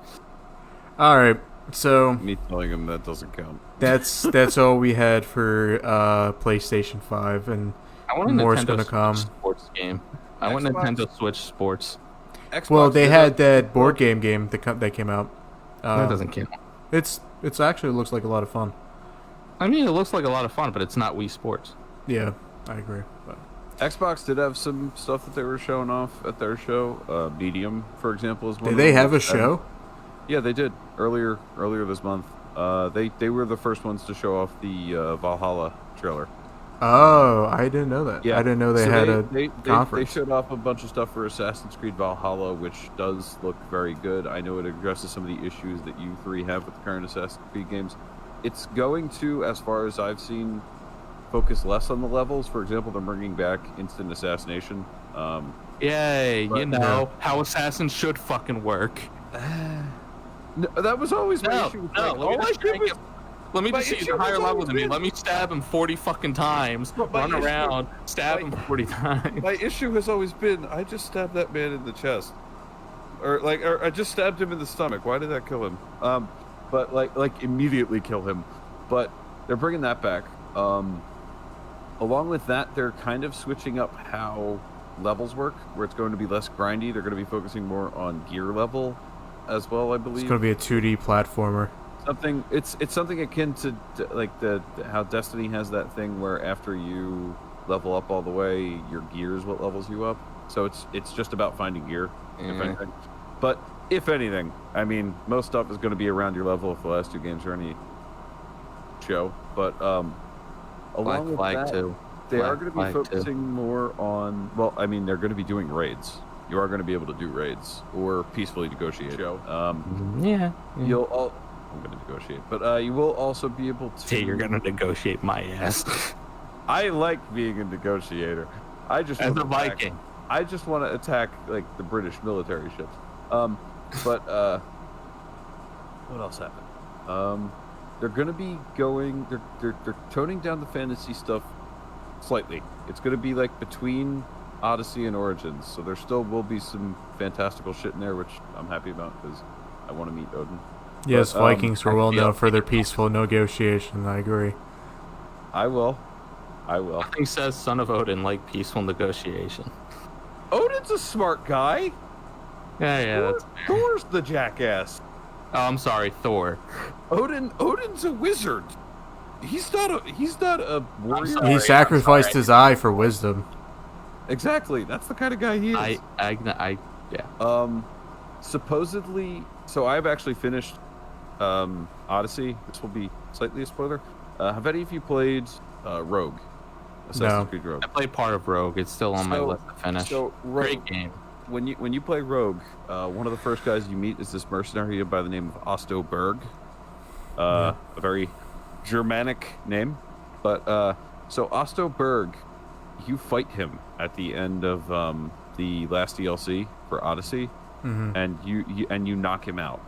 S3: All right. So
S2: Me telling him that doesn't count.
S3: that's all we had for PlayStation 5, and
S1: I want a
S3: more's
S1: Nintendo
S3: gonna
S1: Switch
S3: come.
S1: sports game. I want
S2: Xbox?
S1: Nintendo Switch Sports.
S2: Xbox
S3: Well, they
S2: did
S3: had that board game that came out.
S1: That doesn't count.
S3: It's actually looks like a lot of fun.
S1: I mean, it looks like a lot of fun, but it's not Wii Sports.
S3: Yeah, I agree. But
S2: Xbox did have some stuff that they were showing off at their show. Medium, for example, is one.
S3: did
S2: of
S3: they
S2: them.
S3: have a show?
S2: Yeah, they did earlier this month. They were the first ones to show off the Valhalla trailer.
S3: Oh, I didn't know that. I didn't know they
S2: So
S3: had a
S2: they
S3: conference.
S2: showed off a bunch of stuff for Assassin's Creed Valhalla, which does look very good. I know it addresses some of the issues that you three have with the current Assassin's Creed games. It's going to, as far as I've seen, focus less on the levels. For example, they're bringing back instant assassination.
S1: Yay!
S2: But,
S1: You know how assassins should fucking work.
S2: No, that was always my issue.
S1: No, let me
S2: my
S1: just see
S2: issue
S1: the higher
S2: was
S1: level
S2: always
S1: than me.
S2: been-
S1: Let me stab him 40 fucking times,
S2: But my
S1: run
S2: issue-
S1: around, stab him
S2: my-
S1: 40 times.
S2: My issue has always been I just stabbed that man in the chest, or I just stabbed him in the stomach. Why did that kill him? But like immediately kill him. But they're bringing that back. Along with that, they're kind of switching up how levels work, where it's going to be less grindy. They're going to be focusing more on gear level as well, I believe.
S3: It's going to be a 2D platformer.
S2: Something it's something akin to like how Destiny has that thing where after you level up all the way, your gear is what levels you up. So it's just about finding gear, if anything. But if anything, I mean, most stuff is going to be around your level if the last two games are any show. But along with
S1: Flag
S2: that,
S1: 2.
S2: they are going to be
S1: Flag 2.
S2: focusing more on. Well, I mean, they're going to be doing raids. You are going to be able to do raids or peacefully negotiate.
S1: Yeah.
S2: You'll all. I'm going to negotiate, but you will also be able to.
S1: Hey, you're gonna negotiate my ass.
S2: I like being a negotiator. I just
S1: As
S2: wanna
S1: a Viking.
S2: I just want to attack like the British military ships. But what else happened? They're going to be going. They're toning down the fantasy stuff slightly. It's going to be like between Odyssey and Origins, so there still will be some fantastical shit in there, which I'm happy about because I want to meet Odin.
S3: Yes,
S2: But,
S3: Vikings were well
S1: feel-
S3: known for their peaceful negotiation. I agree.
S2: I will.
S1: Nothing says son of Odin like peaceful negotiation.
S2: Odin's a smart guy.
S1: Yeah, that's fair.
S2: Thor's the jackass.
S1: Oh, I'm sorry, Thor.
S2: Odin's a wizard. He's not a warrior.
S1: sorry.
S3: He sacrificed his eye for wisdom.
S2: Exactly. That's the kind of guy he is.
S1: Yeah.
S2: Supposedly, so I've actually finished Odyssey. This will be slightly a spoiler. Have any of you played Rogue? Assassin's Creed Rogue.
S1: I played part of Rogue. It's still on my list to finish.
S2: So
S1: Great
S2: Rogue,
S1: game.
S2: when you play Rogue, one of the first guys you meet is this mercenary by the name of Osto Berg. A very Germanic name, but so Osto Berg, you fight him at the end of the last DLC for Odyssey, and you knock him out.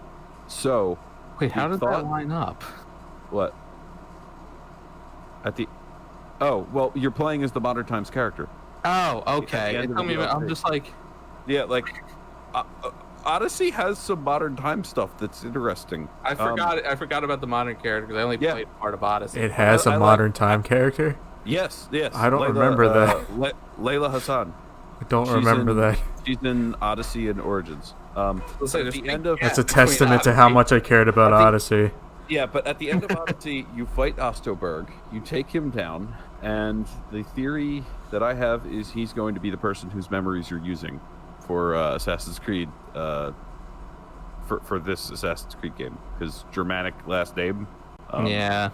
S2: So
S1: Wait, how
S2: you
S1: did that line up?
S2: what? At the well, you're playing as the Modern Times character.
S1: Oh,
S2: At
S1: okay.
S2: the end of
S1: Tell
S2: the
S1: me, I'm
S2: DLC.
S1: just like,
S2: Yeah, like Odyssey has some modern time stuff that's interesting.
S1: I forgot about the modern character because I only played part of Odyssey.
S3: It has a modern time character?
S2: Yes.
S3: I don't remember that.
S2: Layla Hassan.
S3: I don't remember that.
S2: She's in Odyssey and Origins.
S1: Let's say
S3: That's a testament to how much I cared about Odyssey.
S2: Yeah, but at the end of Odyssey, you fight Ostoberg, you take him down, and the theory that I have is he's going to be the person whose memories you're using for Assassin's Creed, for this Assassin's Creed game, because Germanic last name. Yeah.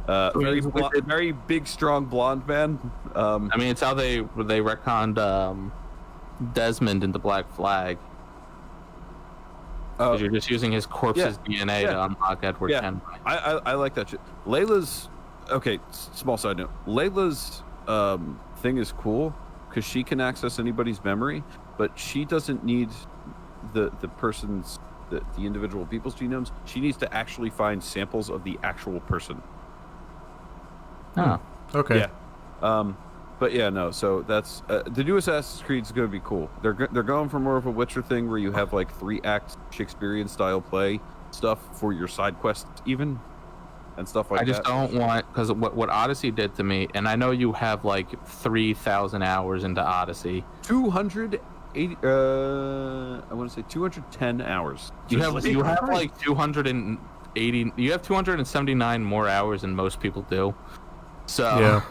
S2: Very big, strong blonde man.
S1: I mean, it's how they retconned Desmond in the Black Flag. Because you're just using his corpse's DNA to unlock Edward Kenway.
S2: I like that shit. Layla's small side note. Layla's thing is cool because she can access anybody's memory, but she doesn't need the person's the individual people's genomes. She needs to actually find samples of the actual person.
S1: Oh,
S3: okay.
S2: Yeah. But yeah, no. So that's the new Assassin's Creed is going to be cool. They're going for more of a Witcher thing where you have like 3-act Shakespearean style play stuff for your side quests even, and stuff like that.
S1: I just don't want, because what Odyssey did to me, and I know you have like 3,000 hours into Odyssey.
S2: 280. I want to say 210 hours.
S1: You have like 280. You have 279 more hours than most people do. So
S3: yeah.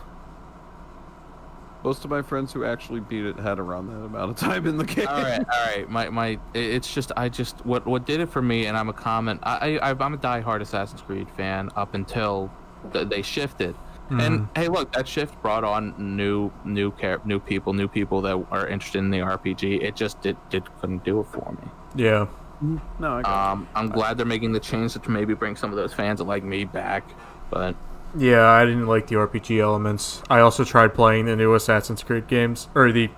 S2: Most of my friends who actually beat it had around that amount of time in the game.
S1: All right. It's just what did it for me, and I'm a diehard Assassin's Creed fan up until they shifted. And hey, look, that shift brought on new people that are interested in the RPG. It just couldn't do it for me.
S3: Yeah.
S2: No,
S1: I'm glad they're making the change to maybe bring some of those fans like me back, but.
S3: Yeah, I didn't like the RPG elements. I also tried playing the new Assassin's Creed games, or the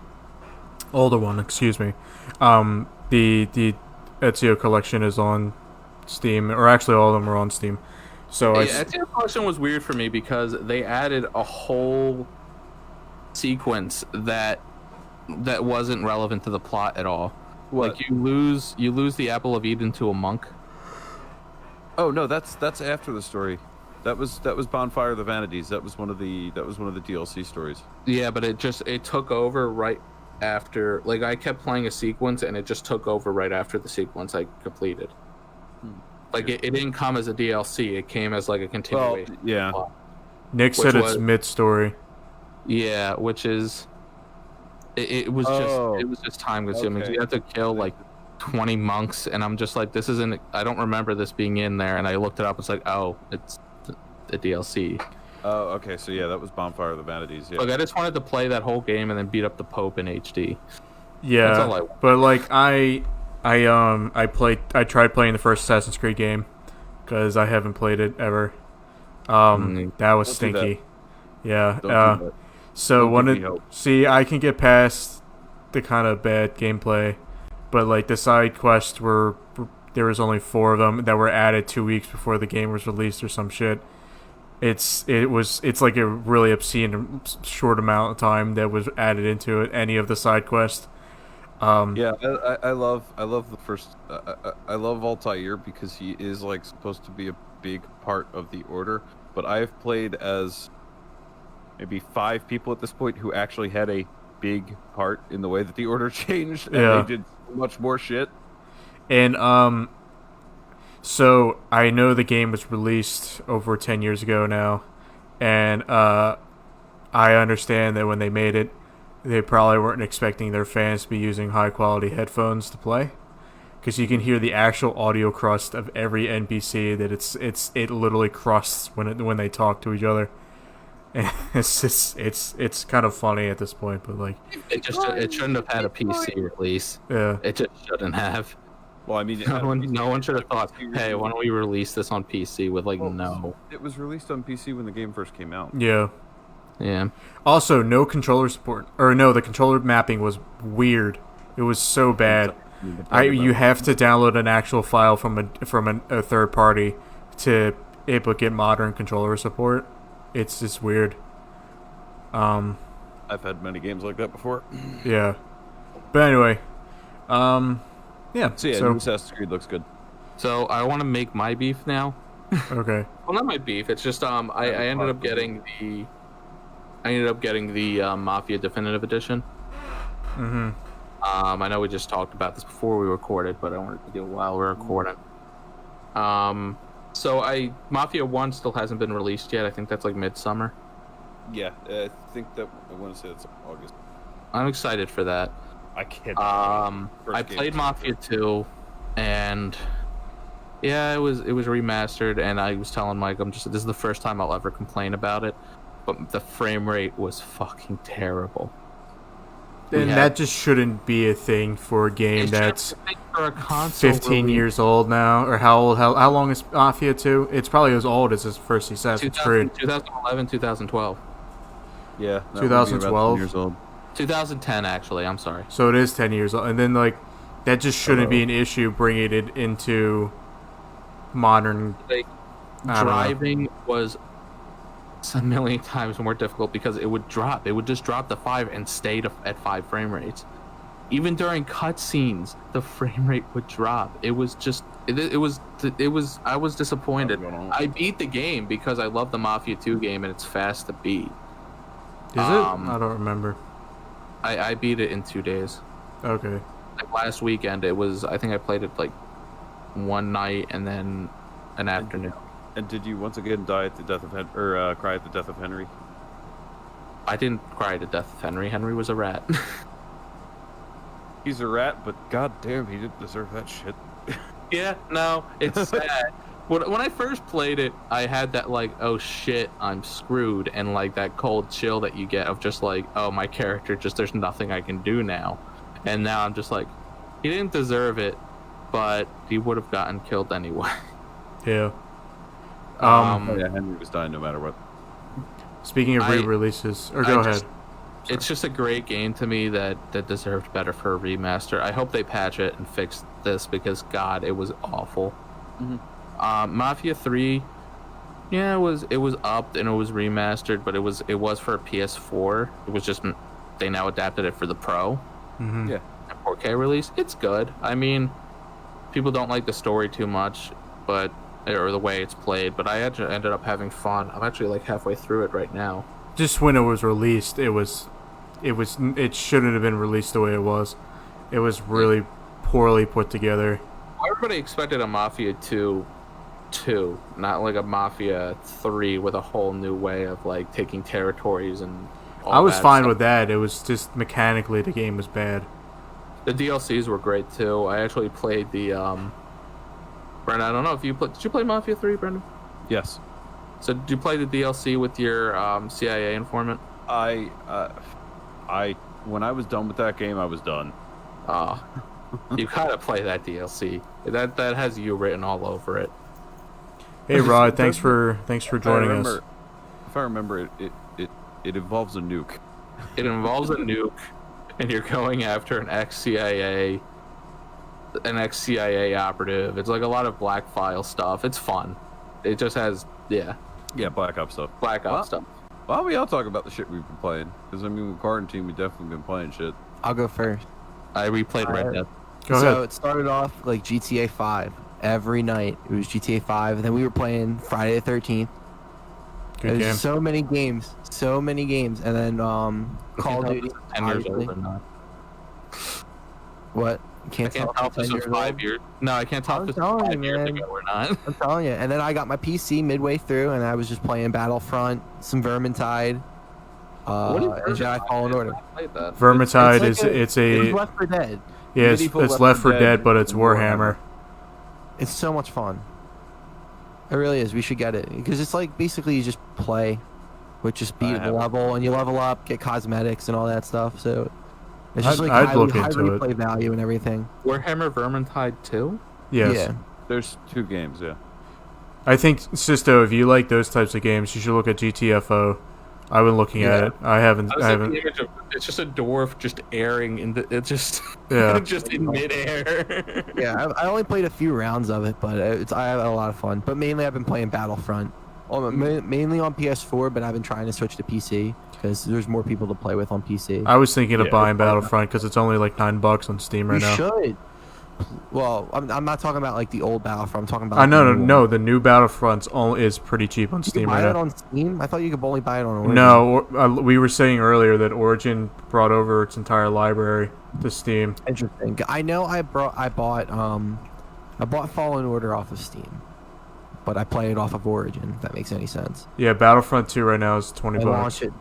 S3: older one, excuse me. The Ezio collection is on Steam, or actually all of them are on Steam. So
S1: Ezio collection was weird for me because they added a whole sequence that wasn't relevant to the plot at all.
S2: What?
S1: Like you lose the Apple of Eden to a monk.
S2: Oh no, that's after the story. That was Bonfire of the Vanities. That was one of the DLC stories.
S1: Yeah, but it took over right after. Like I kept playing a sequence, and it just took over right after the sequence I completed. Like it didn't come as a DLC; it came as like a continuation.
S2: Well, yeah.
S3: Nick said it's mid-story.
S1: Yeah, which is it was just time consuming.
S2: Okay.
S1: You have to kill like 20 monks, and I'm just like, this isn't. I don't remember this being in there, and I looked it up. It's like, oh, it's a DLC.
S2: Oh, okay. So yeah, that was Bonfire of the Vanities. Yeah.
S1: Look, I just wanted to play that whole game and then beat up the Pope in HD.
S3: Yeah,
S1: that's all I want.
S3: But like I tried playing the first Assassin's Creed game because I haven't played it ever. That was stinky. Yeah. So I can get past the kind of bad gameplay, but like the side quests there was only 4 of them that were added 2 weeks before the game was released or some shit. It's like a really obscene short amount of time that was added into it. Any of the side quests.
S2: Yeah, I love the first. I love Altair because he is like supposed to be a big part of the Order. But I've played as maybe 5 people at this point who actually had a big part in the way that the Order changed, and they did so much more shit.
S3: And so I know the game was released over 10 years ago now, and I understand that when they made it, they probably weren't expecting their fans to be using high quality headphones to play, because you can hear the actual audio crust of every NPC. That it literally crusts when they talk to each other. And it's kind of funny at this point, but like
S1: it shouldn't have had a PC release.
S3: Yeah,
S1: it just shouldn't have.
S2: Well, I mean,
S1: no one should have thought, hey, why don't we release this on PC with no.
S2: It was released on PC when the game first came out.
S3: Yeah.
S1: Yeah.
S3: Also, no controller support, or no, the controller mapping was weird. It was so bad. You have to download an actual file from a third party to able to get modern controller support. It's just weird.
S2: I've had many games like that before.
S3: Yeah. But anyway, Yeah.
S2: So yeah, new Assassin's Creed looks good.
S1: So I want to make my beef now.
S3: Okay.
S1: Well, not my beef. It's just I ended up getting the Mafia Definitive Edition.
S3: Mm-hmm.
S1: I know we just talked about this before we recorded, but I wanted to do it while we're recording. So Mafia 1 still hasn't been released yet. I think that's like midsummer.
S2: Yeah, I think that I want to say it's August.
S1: I'm excited for that.
S2: I can't.
S1: I played Mafia 2, and yeah, it was remastered, and I was telling Mike, this is the first time I'll ever complain about it, but the frame rate was fucking terrible.
S3: And that just shouldn't be a thing for a game that's
S1: for a console
S3: 15 years old now, or how old? How long is Mafia 2? It's probably as old as his first Assassin's Creed.
S1: 2011, 2012.
S2: Yeah,
S3: 2012.
S2: Years old.
S1: 2010, actually. I'm sorry.
S3: So it is 10 years old, and then like that just shouldn't be an issue bringing it into modern.
S1: Driving was a million times more difficult because it would drop. It would just drop to 5 and stay at 5 frame rates. Even during cutscenes, the frame rate would drop. It was just, it was. I was disappointed. I beat the game because I love the Mafia 2 game and it's fast to beat.
S3: Is it? I don't remember.
S1: I beat it in 2 days.
S3: Okay.
S1: Like last weekend, it was. I think I played it like one night and then an afternoon.
S2: And did you once again die at the death of cry at the death of Henry?
S1: I didn't cry at the death of Henry. Henry was a rat.
S2: He's a rat, but goddamn, he didn't deserve that shit.
S1: Yeah, no, it's sad. When I first played it, I had that like, oh shit, I'm screwed, and like that cold chill that you get of just like, oh, my character, just there's nothing I can do now. And now I'm just like, he didn't deserve it, but he would have gotten killed anyway.
S3: Yeah.
S2: Yeah, Henry was dying no matter what.
S3: Speaking of re-releases, or go ahead.
S1: It's just a great game to me that deserved better for a remaster. I hope they patch it and fix this because God, it was awful.
S2: Mm-hmm.
S1: Mafia 3, yeah, it was upped and it was remastered, but it was for a PS4. It was just they now adapted it for the Pro.
S3: Mm-hmm.
S2: Yeah,
S1: 4K release. It's good. I mean, people don't like the story too much, or the way it's played, but I actually ended up having fun. I'm actually like halfway through it right now.
S3: Just when it was released, it shouldn't have been released the way it was. It was really poorly put together.
S1: Everybody expected a Mafia 2, not like a Mafia 3 with a whole new way of like taking territories and all
S3: I was
S1: that
S3: fine
S1: stuff.
S3: with that. It was just mechanically the game was bad.
S1: The DLCs were great too. I actually played the Brendan, I don't know if you did you play Mafia 3, Brendan?
S2: yes.
S1: So did you play the DLC with your CIA informant?
S2: I when I was done with that game, I was done.
S1: You gotta play that DLC. That has you written all over it.
S3: Hey Rod, thanks for joining us.
S2: If I remember, it involves a nuke.
S1: It involves a nuke, and you're going after an ex-CIA operative. It's like a lot of black file stuff. It's fun. It just has
S2: Black Ops stuff.
S1: Black Ops stuff.
S2: Why don't we all talk about the shit we've been playing? Because I mean, with quarantine, we've definitely been playing shit.
S4: I'll go first.
S1: I replayed Red Dead.
S3: Go
S4: So
S3: ahead.
S4: it started off like GTA 5. Every night it was GTA 5, and then we were playing Friday the 13th.
S3: Good game.
S4: There's so many games, and then Call of Duty.
S1: 10 years
S4: obviously.
S1: old or not.
S4: What?
S1: I can't tell if this was 5 years. No, I can't tell if this was 5 years ago or not.
S4: I'm telling you. And then I got my PC midway through, and I was just playing Battlefront, some Vermintide, and Jedi Fallen Order.
S1: I played that.
S3: Vermintide
S4: It's like
S3: it's
S4: It was
S3: a
S4: Left 4 Dead.
S3: it's Left 4 Dead, but it's Warhammer.
S4: It's so much fun. It really is. We should get it because it's like basically you just play, with just beat the level, and you level up, get cosmetics and all that stuff. So it's just like
S3: I'd look
S4: high
S3: into
S4: replay
S3: it.
S4: value and everything.
S1: Warhammer Vermintide 2?
S3: Yes.
S4: Yeah.
S2: There's 2 games, yeah.
S3: I think, Sisto, if you like those types of games, you should look at GTFO. I've been looking at it. I haven't.
S1: It's just a dwarf just airing in the. It's just just in midair.
S4: Yeah, I only played a few rounds of it, but I had a lot of fun. But mainly, I've been playing Battlefront, mainly on PS4. But I've been trying to switch to PC because there's more people to play with on PC.
S3: I was thinking of buying Battlefront because it's only like $9 on Steam right now.
S4: You should. Well, I'm not talking about like the old Battlefront. I'm talking about.
S3: No. The new Battlefront's is pretty cheap on
S4: You
S3: Steam
S4: can
S3: right
S4: buy it
S3: now.
S4: on Steam. I thought you could only buy it on Origin.
S3: No, we were saying earlier that Origin brought over its entire library to Steam.
S4: Interesting. I know I bought Fallen Order off of Steam, but I play it off of Origin. If that makes any sense.
S3: Yeah, Battlefront 2 right now is $20.
S4: Launch it.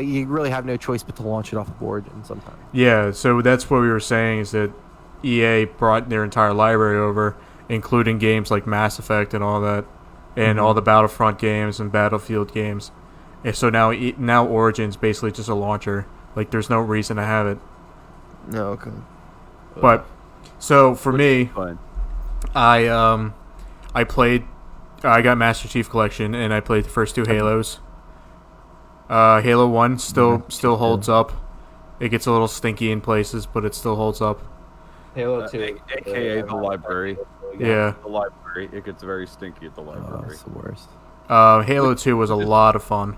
S4: You really have no choice but to launch it off of Origin sometime.
S3: Yeah, so that's what we were saying is that EA brought their entire library over, including games like Mass Effect and all that, and all the Battlefront games and Battlefield games. And so now Origin's basically just a launcher. Like, there's no reason to have it.
S4: No, okay.
S3: But so for me,
S2: Fine.
S3: I got Master Chief Collection and I played the first 2 Halos. Halo 1 still holds up. It gets a little stinky in places, but it still holds up.
S1: Halo 2,
S2: AKA the library.
S3: Yeah.
S2: The library. It gets very stinky at the
S4: Oh,
S2: library.
S4: that's the worst.
S3: Halo 2 was a lot of fun.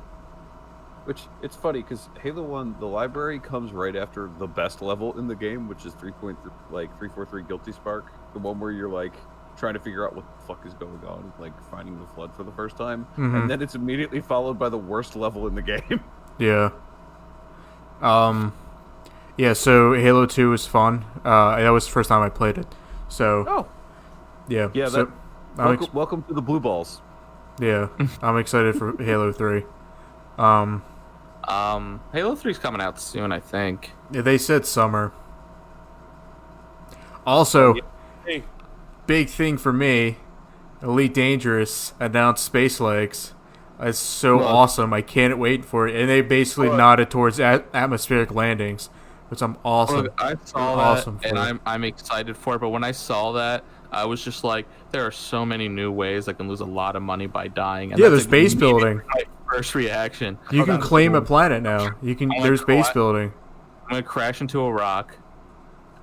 S2: Which, it's funny, because Halo 1, the library comes right after the best level in the game, which is 343 Guilty Spark. The one where you're, like, trying to figure out what the fuck is going on, like, finding the Flood for the first time. And then it's immediately followed by the worst level in the game.
S3: Yeah. Yeah, so Halo 2 was fun. That was the first time I played it. So,
S2: Oh.
S3: yeah.
S2: Yeah,
S3: so,
S2: welcome to the Blue Balls.
S3: yeah, I'm excited for Halo 3.
S1: Halo 3's coming out soon, I think.
S3: Yeah, they said summer. Also,
S2: Hey.
S3: big thing for me, Elite Dangerous announced Space Legs. It's so awesome. I can't wait for it. And they basically nodded towards atmospheric landings, which I'm awesome.
S1: Look, I saw
S3: awesome
S1: that,
S3: for
S1: and
S3: it.
S1: I'm excited for it. But when I saw that, I was just like, there are so many new ways I can lose a lot of money by dying. And
S3: Yeah,
S1: that's
S3: there's base
S1: immediately
S3: building.
S1: My first reaction.
S3: You can
S1: that's
S3: claim
S1: cool.
S3: a planet now. There's base building.
S1: I'm gonna crash into a rock.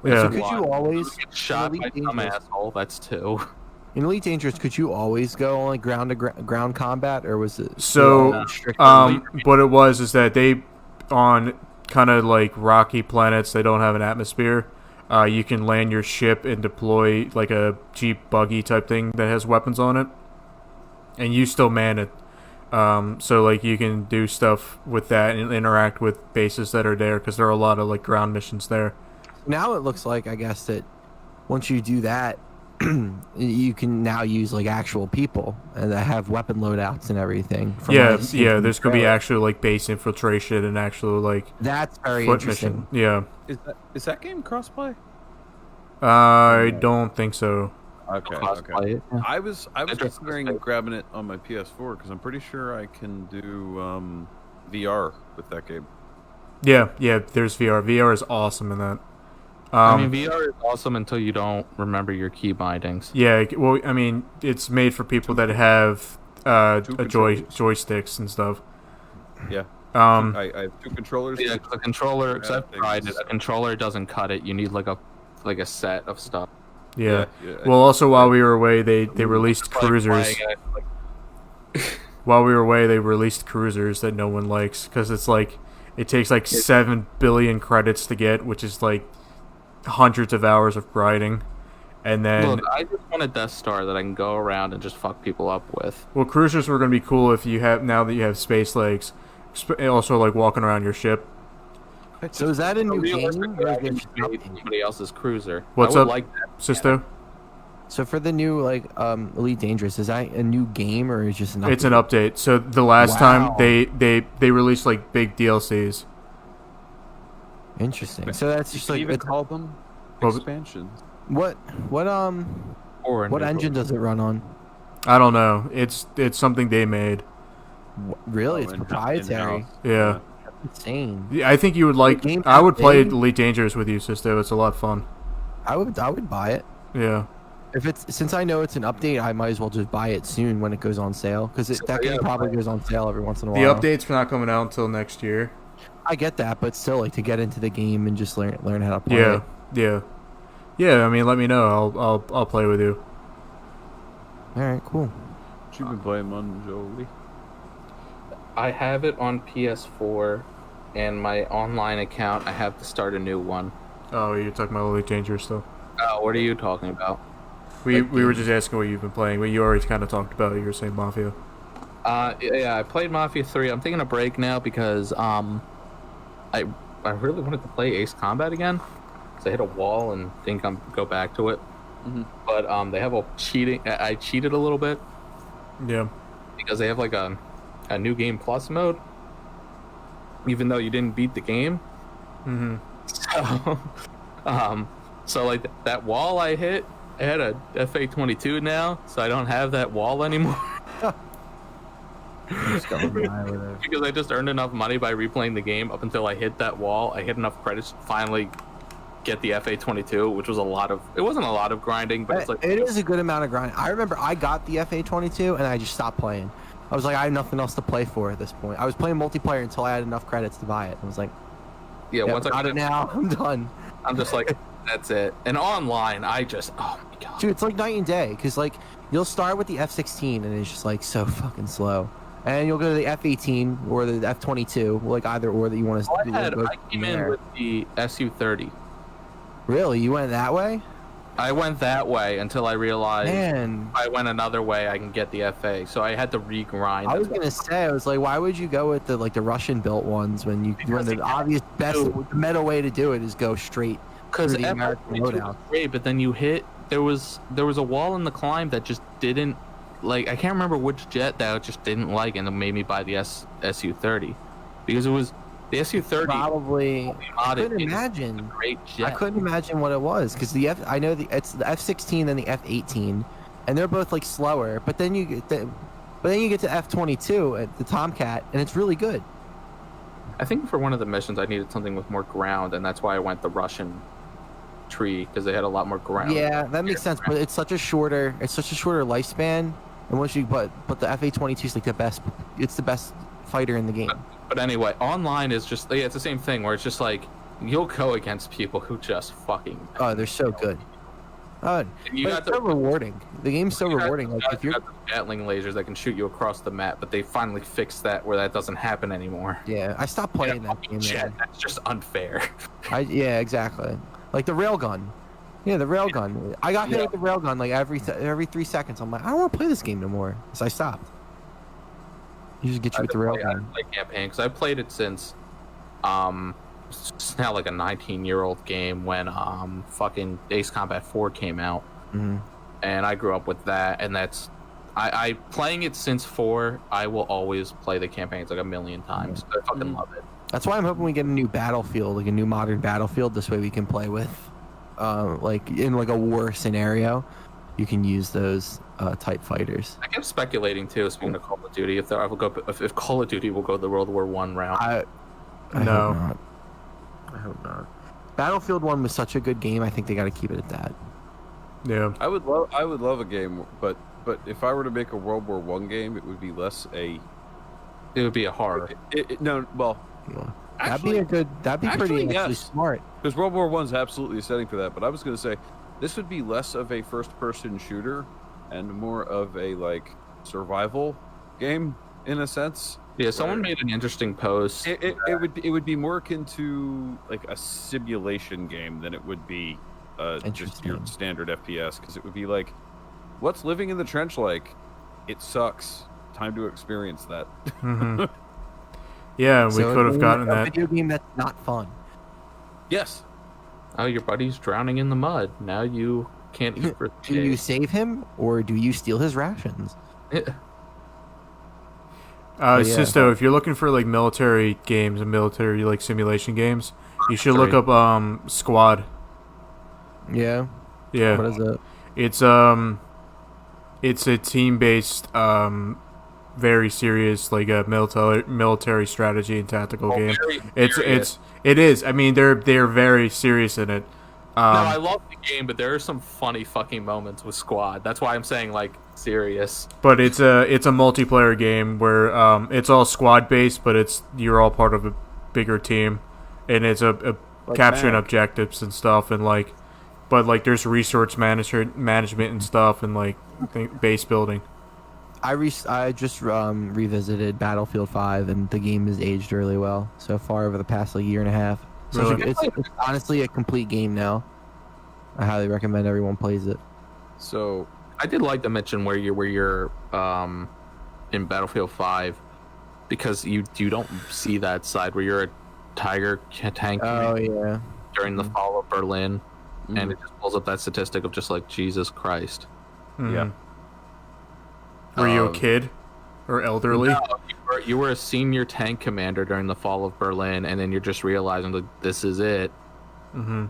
S3: Yeah.
S4: So could you always
S1: Get shot by some asshole. That's 2.
S4: in Elite Dangerous? Could you always go on like ground to ground combat, or was it
S3: So, what it was is that they, on kind of like rocky planets, they don't have an atmosphere. You can land your ship and deploy like a Jeep buggy type thing that has weapons on it, and you still man it. So like you can do stuff with that and interact with bases that are there because there are a lot of like ground missions there.
S4: Now it looks like, I guess, that once you do that, you can now use like actual people and that have weapon loadouts and everything. From
S3: Yeah,
S4: what I've seen
S3: yeah.
S4: from
S3: There's
S4: the
S3: gonna be
S4: trailer.
S3: actual like base infiltration and actual like
S4: That's very
S3: foot
S4: interesting.
S3: mission. Yeah,
S2: Is that game crossplay?
S3: I don't think so.
S2: Okay.
S1: Cosplay it.
S2: I was
S1: Interesting.
S2: considering grabbing it on my PS4 because I'm pretty sure I can do VR with that game.
S3: Yeah. There's VR. VR is awesome in that.
S1: I mean, VR is awesome until you don't remember your key bindings.
S3: Yeah, well, I mean, it's made for people that have
S2: controllers.
S3: joysticks and stuff.
S2: Yeah.
S3: I
S2: I have 2 controllers.
S1: Yeah, the controller.
S2: Yeah,
S1: I've tried it. A controller doesn't cut it. You need like a set of stuff.
S3: yeah.
S2: Yeah,
S3: Well, also while we were away, they released
S1: Like
S3: cruisers.
S1: playing it,
S3: While we were away, they released cruisers that no one likes because it's like it takes like 7 billion credits to get, which is like hundreds of hours of grinding, and then
S1: Look, I just want a Death Star that I can go around and just fuck people up with.
S3: well, cruisers were going to be cool if you have now that you have space legs. Also, like walking around your ship.
S4: So is that a new game?
S1: Realistically,
S4: Or
S1: I
S4: is
S1: can
S4: it
S1: just create somebody else's cruiser.
S3: What's
S1: I would
S3: up?
S1: Like that.
S3: Sisto?
S4: So for the new like Elite Dangerous, is that a new game or is it just an update?
S3: It's an update. So the last time they released like big DLCs.
S4: Interesting. So that's
S2: You
S4: just
S2: can
S4: like
S2: even
S4: it's,
S2: call them
S3: Well,
S2: expansions.
S4: what
S1: Or
S4: what engine does it run on?
S3: I don't know. It's something they made.
S4: Really,
S2: Oh,
S4: it's
S2: in-
S4: proprietary.
S2: in-house.
S3: Yeah.
S4: Insane.
S3: Yeah, I think you would like.
S4: The game's
S3: I would play
S4: big.
S3: Elite Dangerous with you, Sisto. It's a lot of fun.
S4: I would buy it.
S3: Yeah.
S4: If it's since I know it's an update, I might as well just buy it soon when it goes on sale because that game
S1: yeah,
S4: probably goes on sale every once in a
S3: The
S4: while.
S3: update's not coming out until next year.
S4: I get that, but still, like to get into the game and just learn how to play.
S3: Yeah.
S4: it.
S3: Yeah. I mean, let me know. I'll play with you.
S4: All right. Cool.
S2: What you been playing, man, Joey?
S1: I have it on PS4, and my online account. I have to start a new one.
S3: Oh, you're talking about Elite Dangerous still.
S1: Oh what are you talking about?
S3: We were just asking what you've been playing, but you already kind of talked about it. You were saying Mafia.
S1: Yeah, I played Mafia 3. I'm taking a break now because I really wanted to play Ace Combat again. So I hit a wall and think I'm go back to it.
S2: Mm-hmm.
S1: But they have a cheating. I cheated a little bit.
S3: Yeah.
S1: Because they have like a new game plus mode. Even though you didn't beat the game.
S3: Mm-hmm.
S1: So like that wall I hit, I had a FA22 now, so I don't have that wall anymore. Because I just earned enough money by replaying the game up until I hit that wall. I hit enough credits to finally get the FA22, which was it wasn't a lot of grinding, but it's like
S4: it is a good amount of grinding. I remember I got the FA22 and I just stopped playing. I was like, I have nothing else to play for at this point. I was playing multiplayer until I had enough credits to buy it. I was like,
S1: yeah, once I
S4: got it now, I'm done.
S1: I'm just like, that's it. And online, oh my god,
S4: dude, it's like night and day. Because like you'll start with the F16 and it's just like so fucking slow, and you'll go to the F18 or the F22, like either or that you want to.
S1: I came in with the SU30.
S4: Really, you went that way?
S1: I went that way until I realized
S4: if
S1: I went another way, I can get the FA. So I had to regrind.
S4: I was gonna say, I was like, why would you go with the Russian built ones when the obvious best meta way to do it is go straight
S1: because
S4: the American loadout.
S1: Great, but then you hit there was a wall in the climb that just didn't like. I can't remember which jet that just didn't like, and it made me buy the SU30 because it was. The SU30
S4: probably. I couldn't imagine.
S1: Great jet.
S4: I couldn't imagine what it was because I know it's the F16 and the F18, and they're both like slower. But then you get to F22 at the Tomcat, and it's really good.
S1: I think for one of the missions, I needed something with more ground, and that's why I went the Russian tree because they had a lot more ground.
S4: Yeah, that makes sense. But it's such a shorter lifespan, and once you but the FA22 is like the best. It's the best fighter in the game.
S1: But anyway, online is just it's the same thing where it's just like you'll go against people who just fucking
S4: they're so good. It's so rewarding. The game's so rewarding. Like if you're
S1: got the Gatling lasers that can shoot you across the map, but they finally fixed that where that doesn't happen anymore.
S4: Yeah, I stopped playing that game.
S1: That's just unfair.
S4: Yeah, exactly. Like the railgun. Yeah, the railgun. I got hit with the railgun like every 3 seconds. I'm like, I don't want to play this game no more. So I stopped. You just get you with the railgun.
S1: I play campaign because I played it since it's now like a 19-year-old game when fucking Ace Combat 4 came out.
S4: Mm-hmm.
S1: And I grew up with that, and that's I playing it since 4. I will always play the campaigns like a million times. I fucking love it.
S4: That's why I'm hoping we get a new Battlefield, like a new modern Battlefield. This way we can play with like in like a war scenario. You can use those type fighters.
S1: I kept speculating too, speaking of Call of Duty, if Call of Duty will go the World War I route.
S4: I
S3: No.
S4: hope not. Battlefield 1 was such a good game. I think they got to keep it at that.
S3: Yeah.
S2: I would love a game, but if I were to make a World War I game, it would be less a.
S1: It would be a horror.
S2: No, well.
S4: Yeah.
S2: Actually,
S4: that'd be pretty smart.
S2: Because World War I's absolutely a setting for that. But I was going to say, this would be less of a first-person shooter and more of a like survival game in a sense.
S1: Yeah, someone made an interesting post.
S2: It would be more akin to like a simulation game than it would be just your standard FPS, because it would be like, what's living in the trench like? It sucks. Time to experience that.
S3: Mm-hmm. Yeah, we could have gotten that.
S4: A video game that's not fun.
S2: Yes.
S1: Oh, your buddy's drowning in the mud. Now you can't eat for
S4: Do you save him or do you steal his rations?
S3: Sisto, if you're looking for like military games and military like simulation games, you should look up Squad.
S4: Yeah.
S3: Yeah.
S4: What is it?
S3: It's a team-based, very serious like a military strategy and tactical game. It is. I mean, they're very serious in it.
S1: No, I love the game, but there are some funny fucking moments with Squad. That's why I'm saying like serious.
S3: But it's a multiplayer game where it's all squad based, but you're all part of a bigger team, and it's a like capturing objectives and stuff, and but there's resource management and stuff, and like base building.
S4: I just revisited Battlefield 5, and the game has aged really well so far over the past year and a half. So
S3: Really?
S4: it's honestly a complete game now. I highly recommend everyone plays it.
S2: So
S1: I did like the mention where you're in Battlefield 5 because you don't see that side where you're a Tiger tank
S4: Oh yeah.
S1: during the fall of Berlin,
S2: Mhm.
S1: and it just pulls up that statistic of just like Jesus Christ.
S2: yeah,
S3: Were you a kid or elderly?
S1: No, you were a senior tank commander during the fall of Berlin, and then you're just realizing like this is it,
S3: Mm-hmm.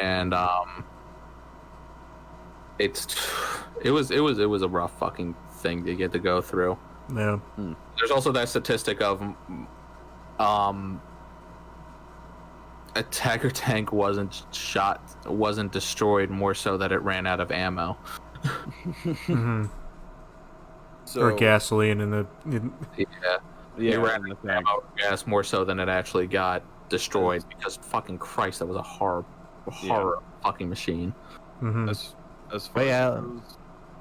S1: and it was a rough fucking thing to get to go through.
S3: Yeah.
S1: There's also that statistic of a Tiger tank wasn't destroyed, more so that it ran out of ammo.
S3: Mm-hmm.
S2: so
S3: Or gasoline in the.
S1: Yeah,
S2: yeah,
S1: it ran
S2: and
S1: out of
S2: the tank.
S1: ammo gas more so than it actually got destroyed, because fucking Christ, that was a horror fucking machine.
S3: Mm-hmm.
S2: As far
S4: yeah.
S2: as it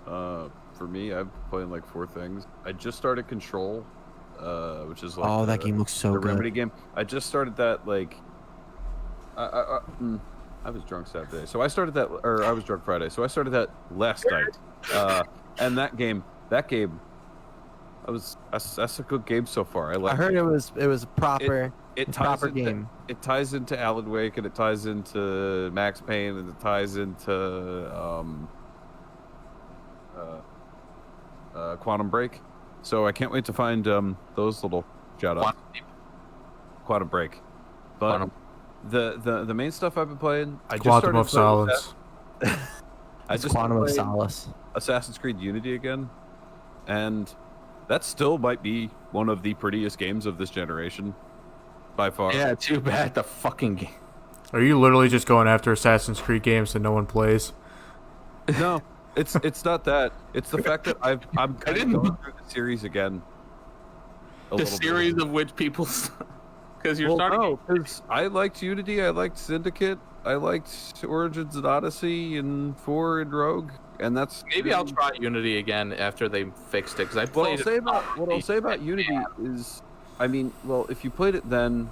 S2: goes, for me, I've been playing like 4 things. I just started Control, which is like
S4: Oh, that game looks so
S2: the
S4: good.
S2: Remedy game. I just started that like. I was drunk Saturday, so I started that, or I was drunk Friday, so I started that last night. And that game, that's a good game so far.
S4: I heard it was proper.
S2: It
S4: It's
S2: ties
S4: proper
S2: into,
S4: game.
S2: It ties into Alan Wake, and it ties into Max Payne, and it ties into Quantum Break. So I can't wait to find those little shout-outs. Quantum Break. But
S1: Quantum.
S2: the main stuff I've been playing, I just
S3: Quantum
S2: started
S3: of
S2: playing
S3: Silence.
S2: I
S4: It's
S2: just
S4: Quantum of
S2: played
S4: Solace.
S2: Assassin's Creed Unity again, and that still might be one of the prettiest games of this generation, by far.
S1: Yeah, too bad the fucking game.
S3: Are you literally just going after Assassin's Creed games that no one plays?
S2: No, it's not that. It's the fact that I'm kind of going through the series again.
S1: The series of which people, because you're starting.
S2: No, because I liked Unity, I liked Syndicate, I liked Origins and Odyssey, and 4 and Rogue, and that's
S1: Maybe I'll try Unity again after they fixed it, because I
S2: What
S1: played
S2: I'll say about Unity is, I mean, well, if you played it then,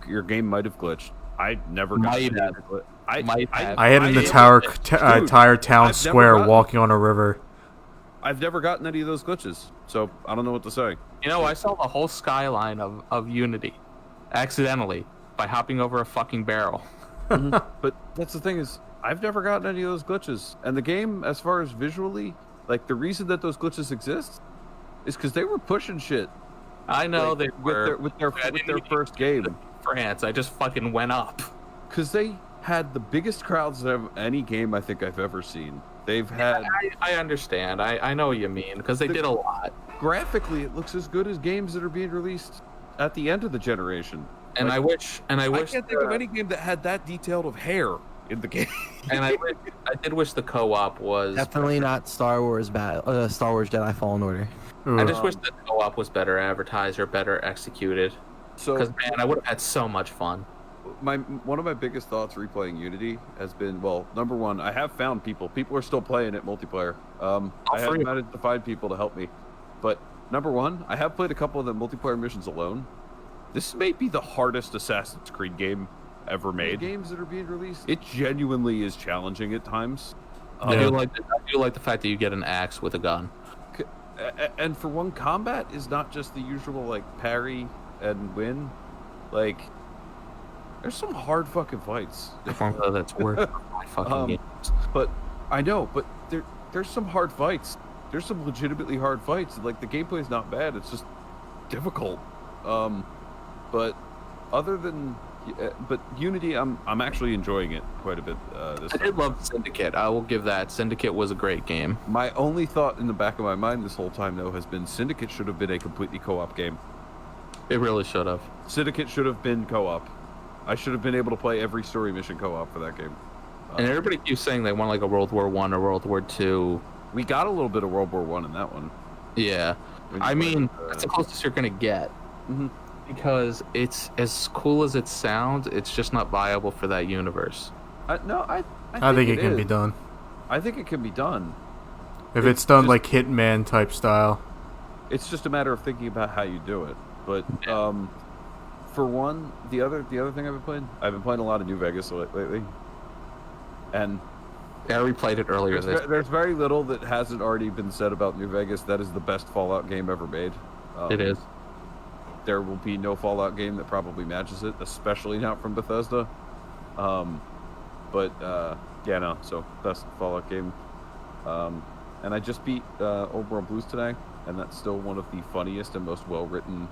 S2: your game might have glitched. I never got
S1: Might
S2: any
S1: have.
S2: glitch.
S1: Might have.
S3: I hit in the
S2: Dude,
S3: entire town
S2: I've never
S3: square
S2: gotten-
S3: walking on a river.
S2: I've never gotten any of those glitches, so I don't know what to say.
S1: You know, I saw the whole skyline of Unity accidentally by hopping over a fucking barrel.
S2: But that's the thing is, I've never gotten any of those glitches. And the game, as far as visually, like the reason that those glitches exist is because they were pushing shit.
S1: I know
S2: like,
S1: they were
S2: with their first game.
S1: France. I just fucking went up.
S2: Because they had the biggest crowds of any game I think I've ever seen. They've had
S1: I understand. I know what you mean, because they did a lot.
S2: graphically, it looks as good as games that are being released at the end of the generation.
S1: And
S2: Like,
S1: I wish
S2: I can't think of any game that had that detailed of hair in the game.
S1: And I did wish the co-op was.
S4: Definitely not Star Wars Jedi Fallen Order.
S1: I just wish the co-op was better advertised or better executed.
S2: So
S1: Because man, I would have had so much fun.
S2: one of my biggest thoughts replaying Unity has been, well, number one, I have found people are still playing it multiplayer. I have managed to find people to help me, but number one, I have played a couple of the multiplayer missions alone. This may be the hardest Assassin's Creed game ever made. Games that are being released, it genuinely is challenging at times.
S1: I do like the fact that you get an axe with a gun.
S2: And for one, combat is not just the usual like parry and win. Like, there's some hard fucking fights.
S1: The formula that's worth my fucking games.
S2: But I know, but there's some hard fights. There's some legitimately hard fights. Like the gameplay is not bad. It's just difficult. But other than, but Unity, I'm actually enjoying it quite a bit. This
S1: I
S2: time.
S1: did love Syndicate. I will give that. Syndicate was a great game.
S2: My only thought in the back of my mind this whole time, though, has been Syndicate should have been a completely co-op game.
S1: It really should have.
S2: Syndicate should have been co-op. I should have been able to play every story mission co-op for that game.
S1: And everybody keeps saying they want like a World War I or World War II.
S2: We got a little bit of World War One in that one.
S1: Yeah.
S2: When you
S1: I mean,
S2: played,
S1: that's the closest you're going to get.
S2: Mhm.
S1: Because it's as cool as it sounds, it's just not viable for that universe.
S2: I
S3: think it can
S2: is.
S3: be done.
S2: I think it can be done.
S3: If
S2: It's
S3: it's done
S2: just-
S3: like Hitman type style.
S2: It's just a matter of thinking about how you do it. But for one, the other thing I've been playing a lot of New Vegas lately, and
S1: I replayed it earlier.
S2: There's very little that hasn't already been said about New Vegas. That is the best Fallout game ever made.
S1: It is.
S2: There will be no Fallout game that probably matches it, especially not from Bethesda. Yeah, no. So best Fallout game. And I just beat Old World Blues today, and that's still one of the funniest and most well-written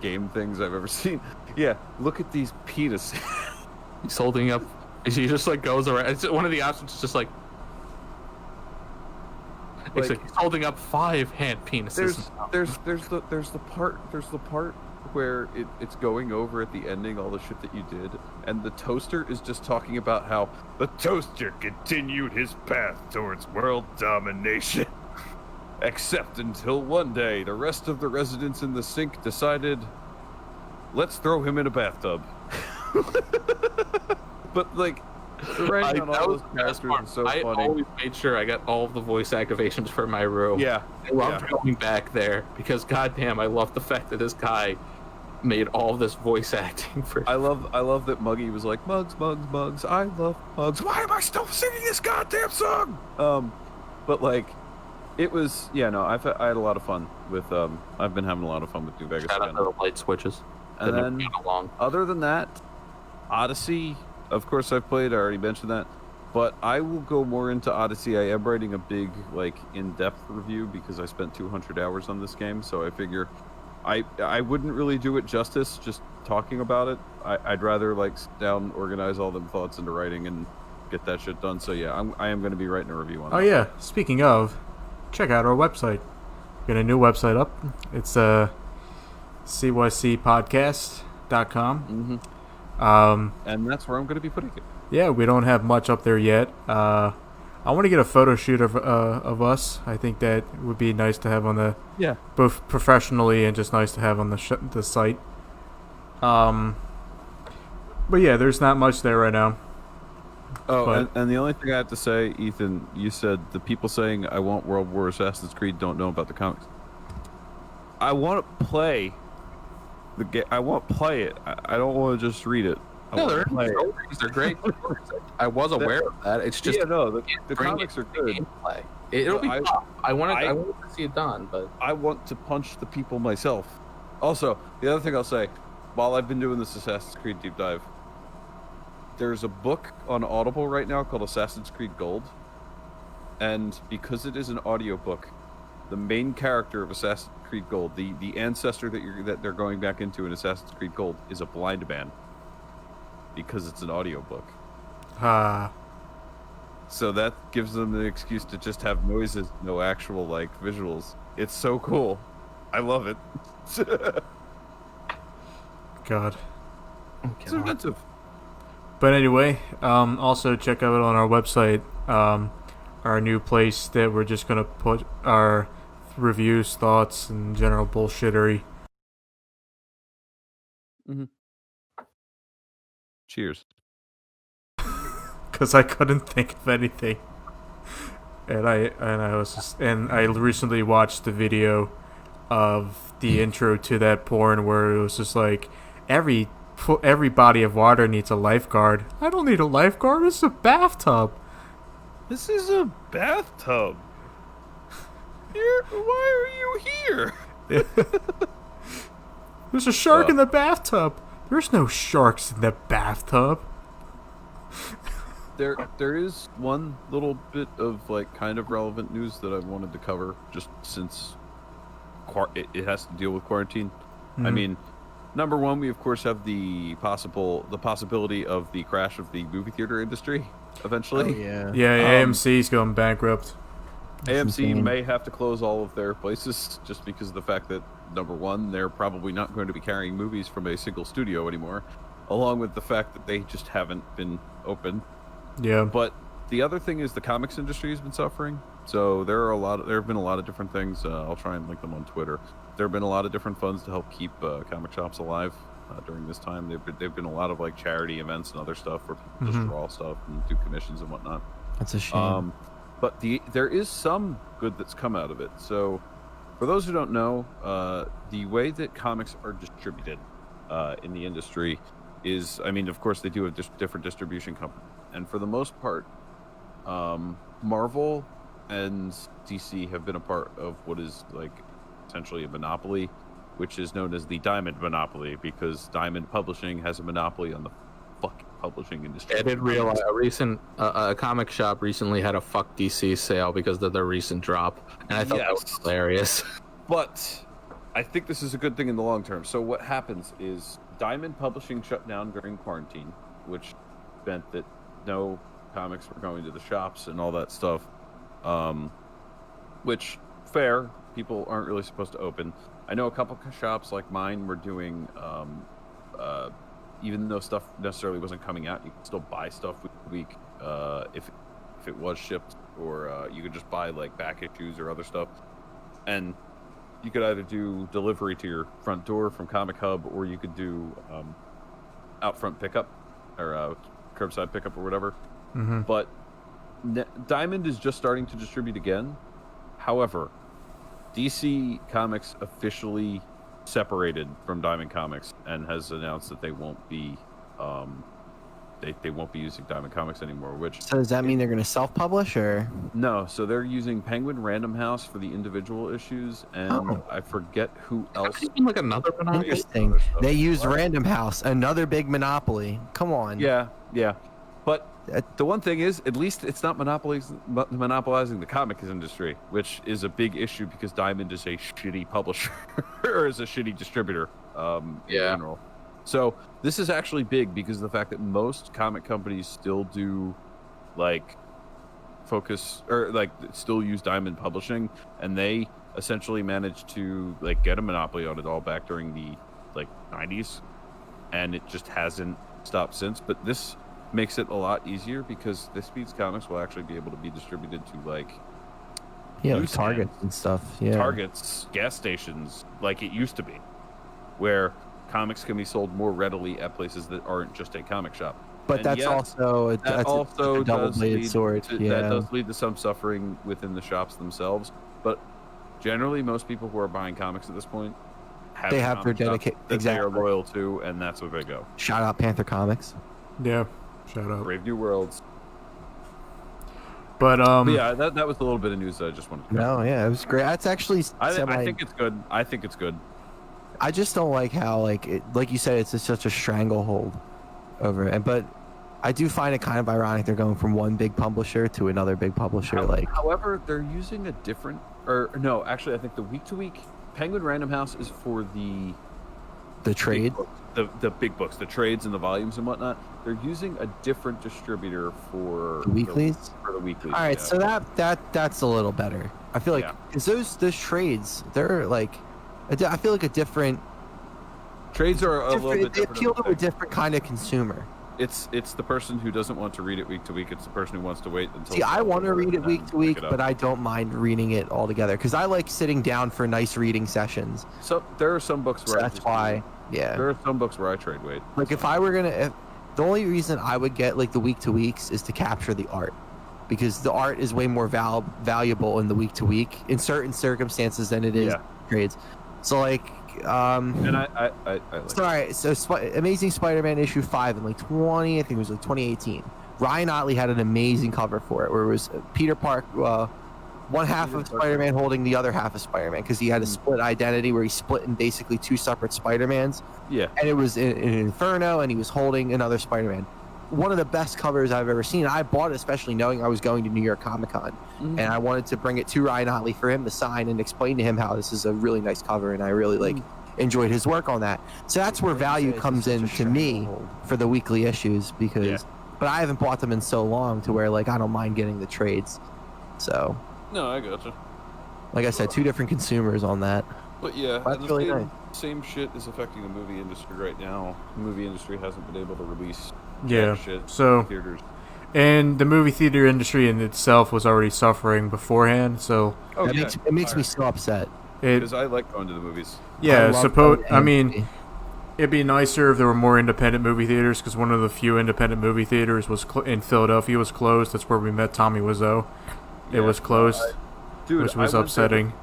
S2: game things I've ever seen. Yeah, look at these penises.
S1: He's holding up. He just goes around. It's one of the options is just it's he's holding up 5 hand penises.
S2: There's the part where it's going over at the ending all the shit that you did, and the toaster is just talking about how the toaster continued his path towards world domination. Except until one day, the rest of the residents in the sink decided, let's throw him in a bathtub. But the writing on all those characters is so funny.
S1: I always made sure I got all of the voice activations for my room.
S2: Yeah.
S1: I loved going back there because goddamn, I love the fact that this guy made all this voice acting for.
S2: I love that Muggy was like, Mugs, Mugs, Mugs. I love Mugs. Why am I still singing this goddamn song? But it was I had a lot of fun with I've been having a lot of fun with New Vegas.
S1: Shout out to the light switches.
S2: And then other than that, Odyssey, of course I've played. I already mentioned that. But I will go more into Odyssey. I am writing a big, in-depth review because I spent 200 hours on this game. So I figure I wouldn't really do it justice just talking about it. I'd rather sit down, organize all them thoughts into writing, and get that shit done. So yeah, I am going to be writing a review on that.
S3: Oh yeah, speaking of, check out our website. Got a new website up. It's cycpodcast.com.
S2: And that's where I'm going to be putting it.
S3: Yeah, we don't have much up there yet. I want to get a photo shoot of us. I think that would be nice to have on the both professionally and just nice to have on the site. But yeah, there's not much there right now.
S2: Oh, and the only thing I have to say, Ethan, you said the people saying I want World War Assassin's Creed don't know about the comics. I want to play the game. I want to play it. I don't want to just read it.
S1: They're great. I was aware of that. It's just
S2: the comics are good.
S1: Gameplay. It'll be tough. I want to see it done, but
S2: I want to punch the people myself. Also, the other thing I'll say, while I've been doing this Assassin's Creed deep dive, there's a book on Audible right now called Assassin's Creed Gold, and because it is an audiobook, the main character of Assassin's Creed Gold, the ancestor that they're going back into in Assassin's Creed Gold, is a blind man. Because it's an audiobook. So that gives them the excuse to just have noises, no actual visuals. It's so cool. I love it.
S3: God.
S2: It's inventive.
S3: But anyway, also check out on our website our new place that we're just gonna put our reviews, thoughts, and general bullshittery.
S2: Mm-hmm. Cheers.
S3: Because I couldn't think of anything, and I recently watched the video of the intro to that porn where it was just every body of water needs a lifeguard. I don't need a lifeguard. This is a bathtub.
S2: This is a bathtub. Why are you here?
S3: There's a shark in the bathtub. There's no sharks in the bathtub.
S2: There is one little bit of kind of relevant news that I wanted to cover just since it has to deal with quarantine. Mm-hmm. I mean, number one, we of course have the possibility of the crash of the movie theater industry eventually.
S4: Oh,
S3: yeah. AMC's going bankrupt.
S2: AMC may have to close all of their places just because of the fact that, number one, they're probably not going to be carrying movies from a single studio anymore, along with the fact that they just haven't been open.
S3: Yeah.
S2: But the other thing is the comics industry has been suffering. So there have been a lot of different things. I'll try and link them on Twitter. There have been a lot of different funds to help keep comic shops alive during this time. They've been a lot of charity events and other stuff where people just draw stuff and do commissions and whatnot.
S4: That's a shame.
S2: But there is some good that's come out of it. So, for those who don't know, the way that comics are distributed in the industry is, of course, they do have different distribution companies. And for the most part, Marvel and DC have been a part of what is like essentially a monopoly, which is known as the Diamond Monopoly, because Diamond Publishing has a monopoly on the fucking publishing industry.
S1: I did realize a comic shop recently had a fuck DC sale because of their recent drop, and I thought that was hilarious.
S2: But I think this is a good thing in the long term. So what happens is Diamond Publishing shut down during quarantine, which meant that no comics were going to the shops and all that stuff. Which, fair, people aren't really supposed to open. I know a couple of shops like mine were doing, even though stuff necessarily wasn't coming out, you could still buy stuff week to week if it was shipped, or you could just buy like back issues or other stuff. And you could either do delivery to your front door from Comic Hub, or you could do out front pickup or curbside pickup or whatever.
S3: Mm-hmm.
S2: But Diamond is just starting to distribute again. However, DC Comics officially separated from Diamond Comics and has announced that they won't be they won't be using Diamond Comics anymore. Which,
S4: so does that mean they're going to self-publish, or
S2: no? So they're using Penguin Random House for the individual issues, and I forget who else.
S1: Even like another monopoly.
S4: interesting? They use Random House, another big monopoly. Come on.
S2: Yeah. But the one thing is, at least it's not monopolizing the comics industry, which is a big issue because Diamond is a shitty publisher or is a shitty distributor in general. So this is actually big because of the fact that most comic companies still do like focus or like still use Diamond Publishing, and they essentially managed to like get a monopoly on it all back during the like 90s, and it just hasn't stopped since. But this makes it a lot easier because this means comics will actually be able to be distributed to like
S4: like Targets and stuff. Yeah,
S2: Targets, gas stations, like it used to be, where comics can be sold more readily at places that aren't just a comic shop.
S4: But
S2: And
S4: that's
S2: yes,
S4: also
S2: that also
S4: a double-bladed sword.
S2: that does lead to some suffering within the shops themselves. But generally, most people who are buying comics at this point
S4: they have their
S2: dedicated
S4: dedicated.
S2: they are loyal to, and that's where they go.
S4: Shout out Panther Comics.
S3: Yeah, shout out.
S2: Brave New Worlds.
S3: But
S2: yeah, that was a little bit of news that I just wanted to
S4: No, yeah, it was great. That's actually.
S2: I think it's good. I think it's good.
S4: I just don't like how like you said, it's just such a stranglehold over it. But I do find it kind of ironic they're going from one big publisher to another big publisher.
S2: However, they're using a different, or no, actually, I think the week to week Penguin Random House is for
S4: the trade,
S2: the big books, the trades and the volumes and whatnot. They're using a different distributor for
S4: the weeklies.
S2: For the weeklies.
S4: All right, so that's a little better. I feel like because those trades, they're like, I feel like a different.
S2: Trades are a little bit different.
S4: They appeal to a different kind of consumer.
S2: It's the person who doesn't want to read it week to week. It's the person who wants to wait until.
S4: See, I want to read it week to week, but I don't mind reading it all together because I like sitting down for nice reading sessions.
S2: So there are some books where
S4: that's why. Yeah.
S2: There are some books where I trade weight.
S4: Like if I were gonna, the only reason I would get like the week to weeks is to capture the art, because the art is way more valuable in the week to week in certain circumstances than it is trades. So like.
S2: And I like
S4: sorry. So Amazing Spider-Man issue 5 in like 2018. Ryan Otley had an amazing cover for it, where it was Peter Parker, one half of Spider-Man holding the other half of Spider-Man, because he had a split identity where he split in basically two separate Spider-Mans.
S2: Yeah.
S4: And it was in Inferno, and he was holding another Spider-Man. One of the best covers I've ever seen. I bought it especially knowing I was going to New York Comic Con, and I wanted to bring it to Ryan Otley for him to sign and explain to him how this is a really nice cover, and I really enjoyed his work on that. So that's where value comes in to me for the weekly issues, because but I haven't bought them in so long to where like I don't mind getting the trades. So
S2: no, I gotcha.
S4: Like I said, two different consumers on that.
S2: But yeah,
S4: that's really nice.
S2: Same shit is affecting the movie industry right now. The movie industry hasn't been able to release shit
S3: so
S2: in theaters.
S3: And the movie theater industry in itself was already suffering beforehand, so
S4: it makes me so upset.
S2: Because I like going to the movies.
S3: Yeah, it'd be nicer if there were more independent movie theaters, because one of the few independent movie theaters was in Philadelphia was closed. That's where we met Tommy Wiseau. It was closed, which was upsetting.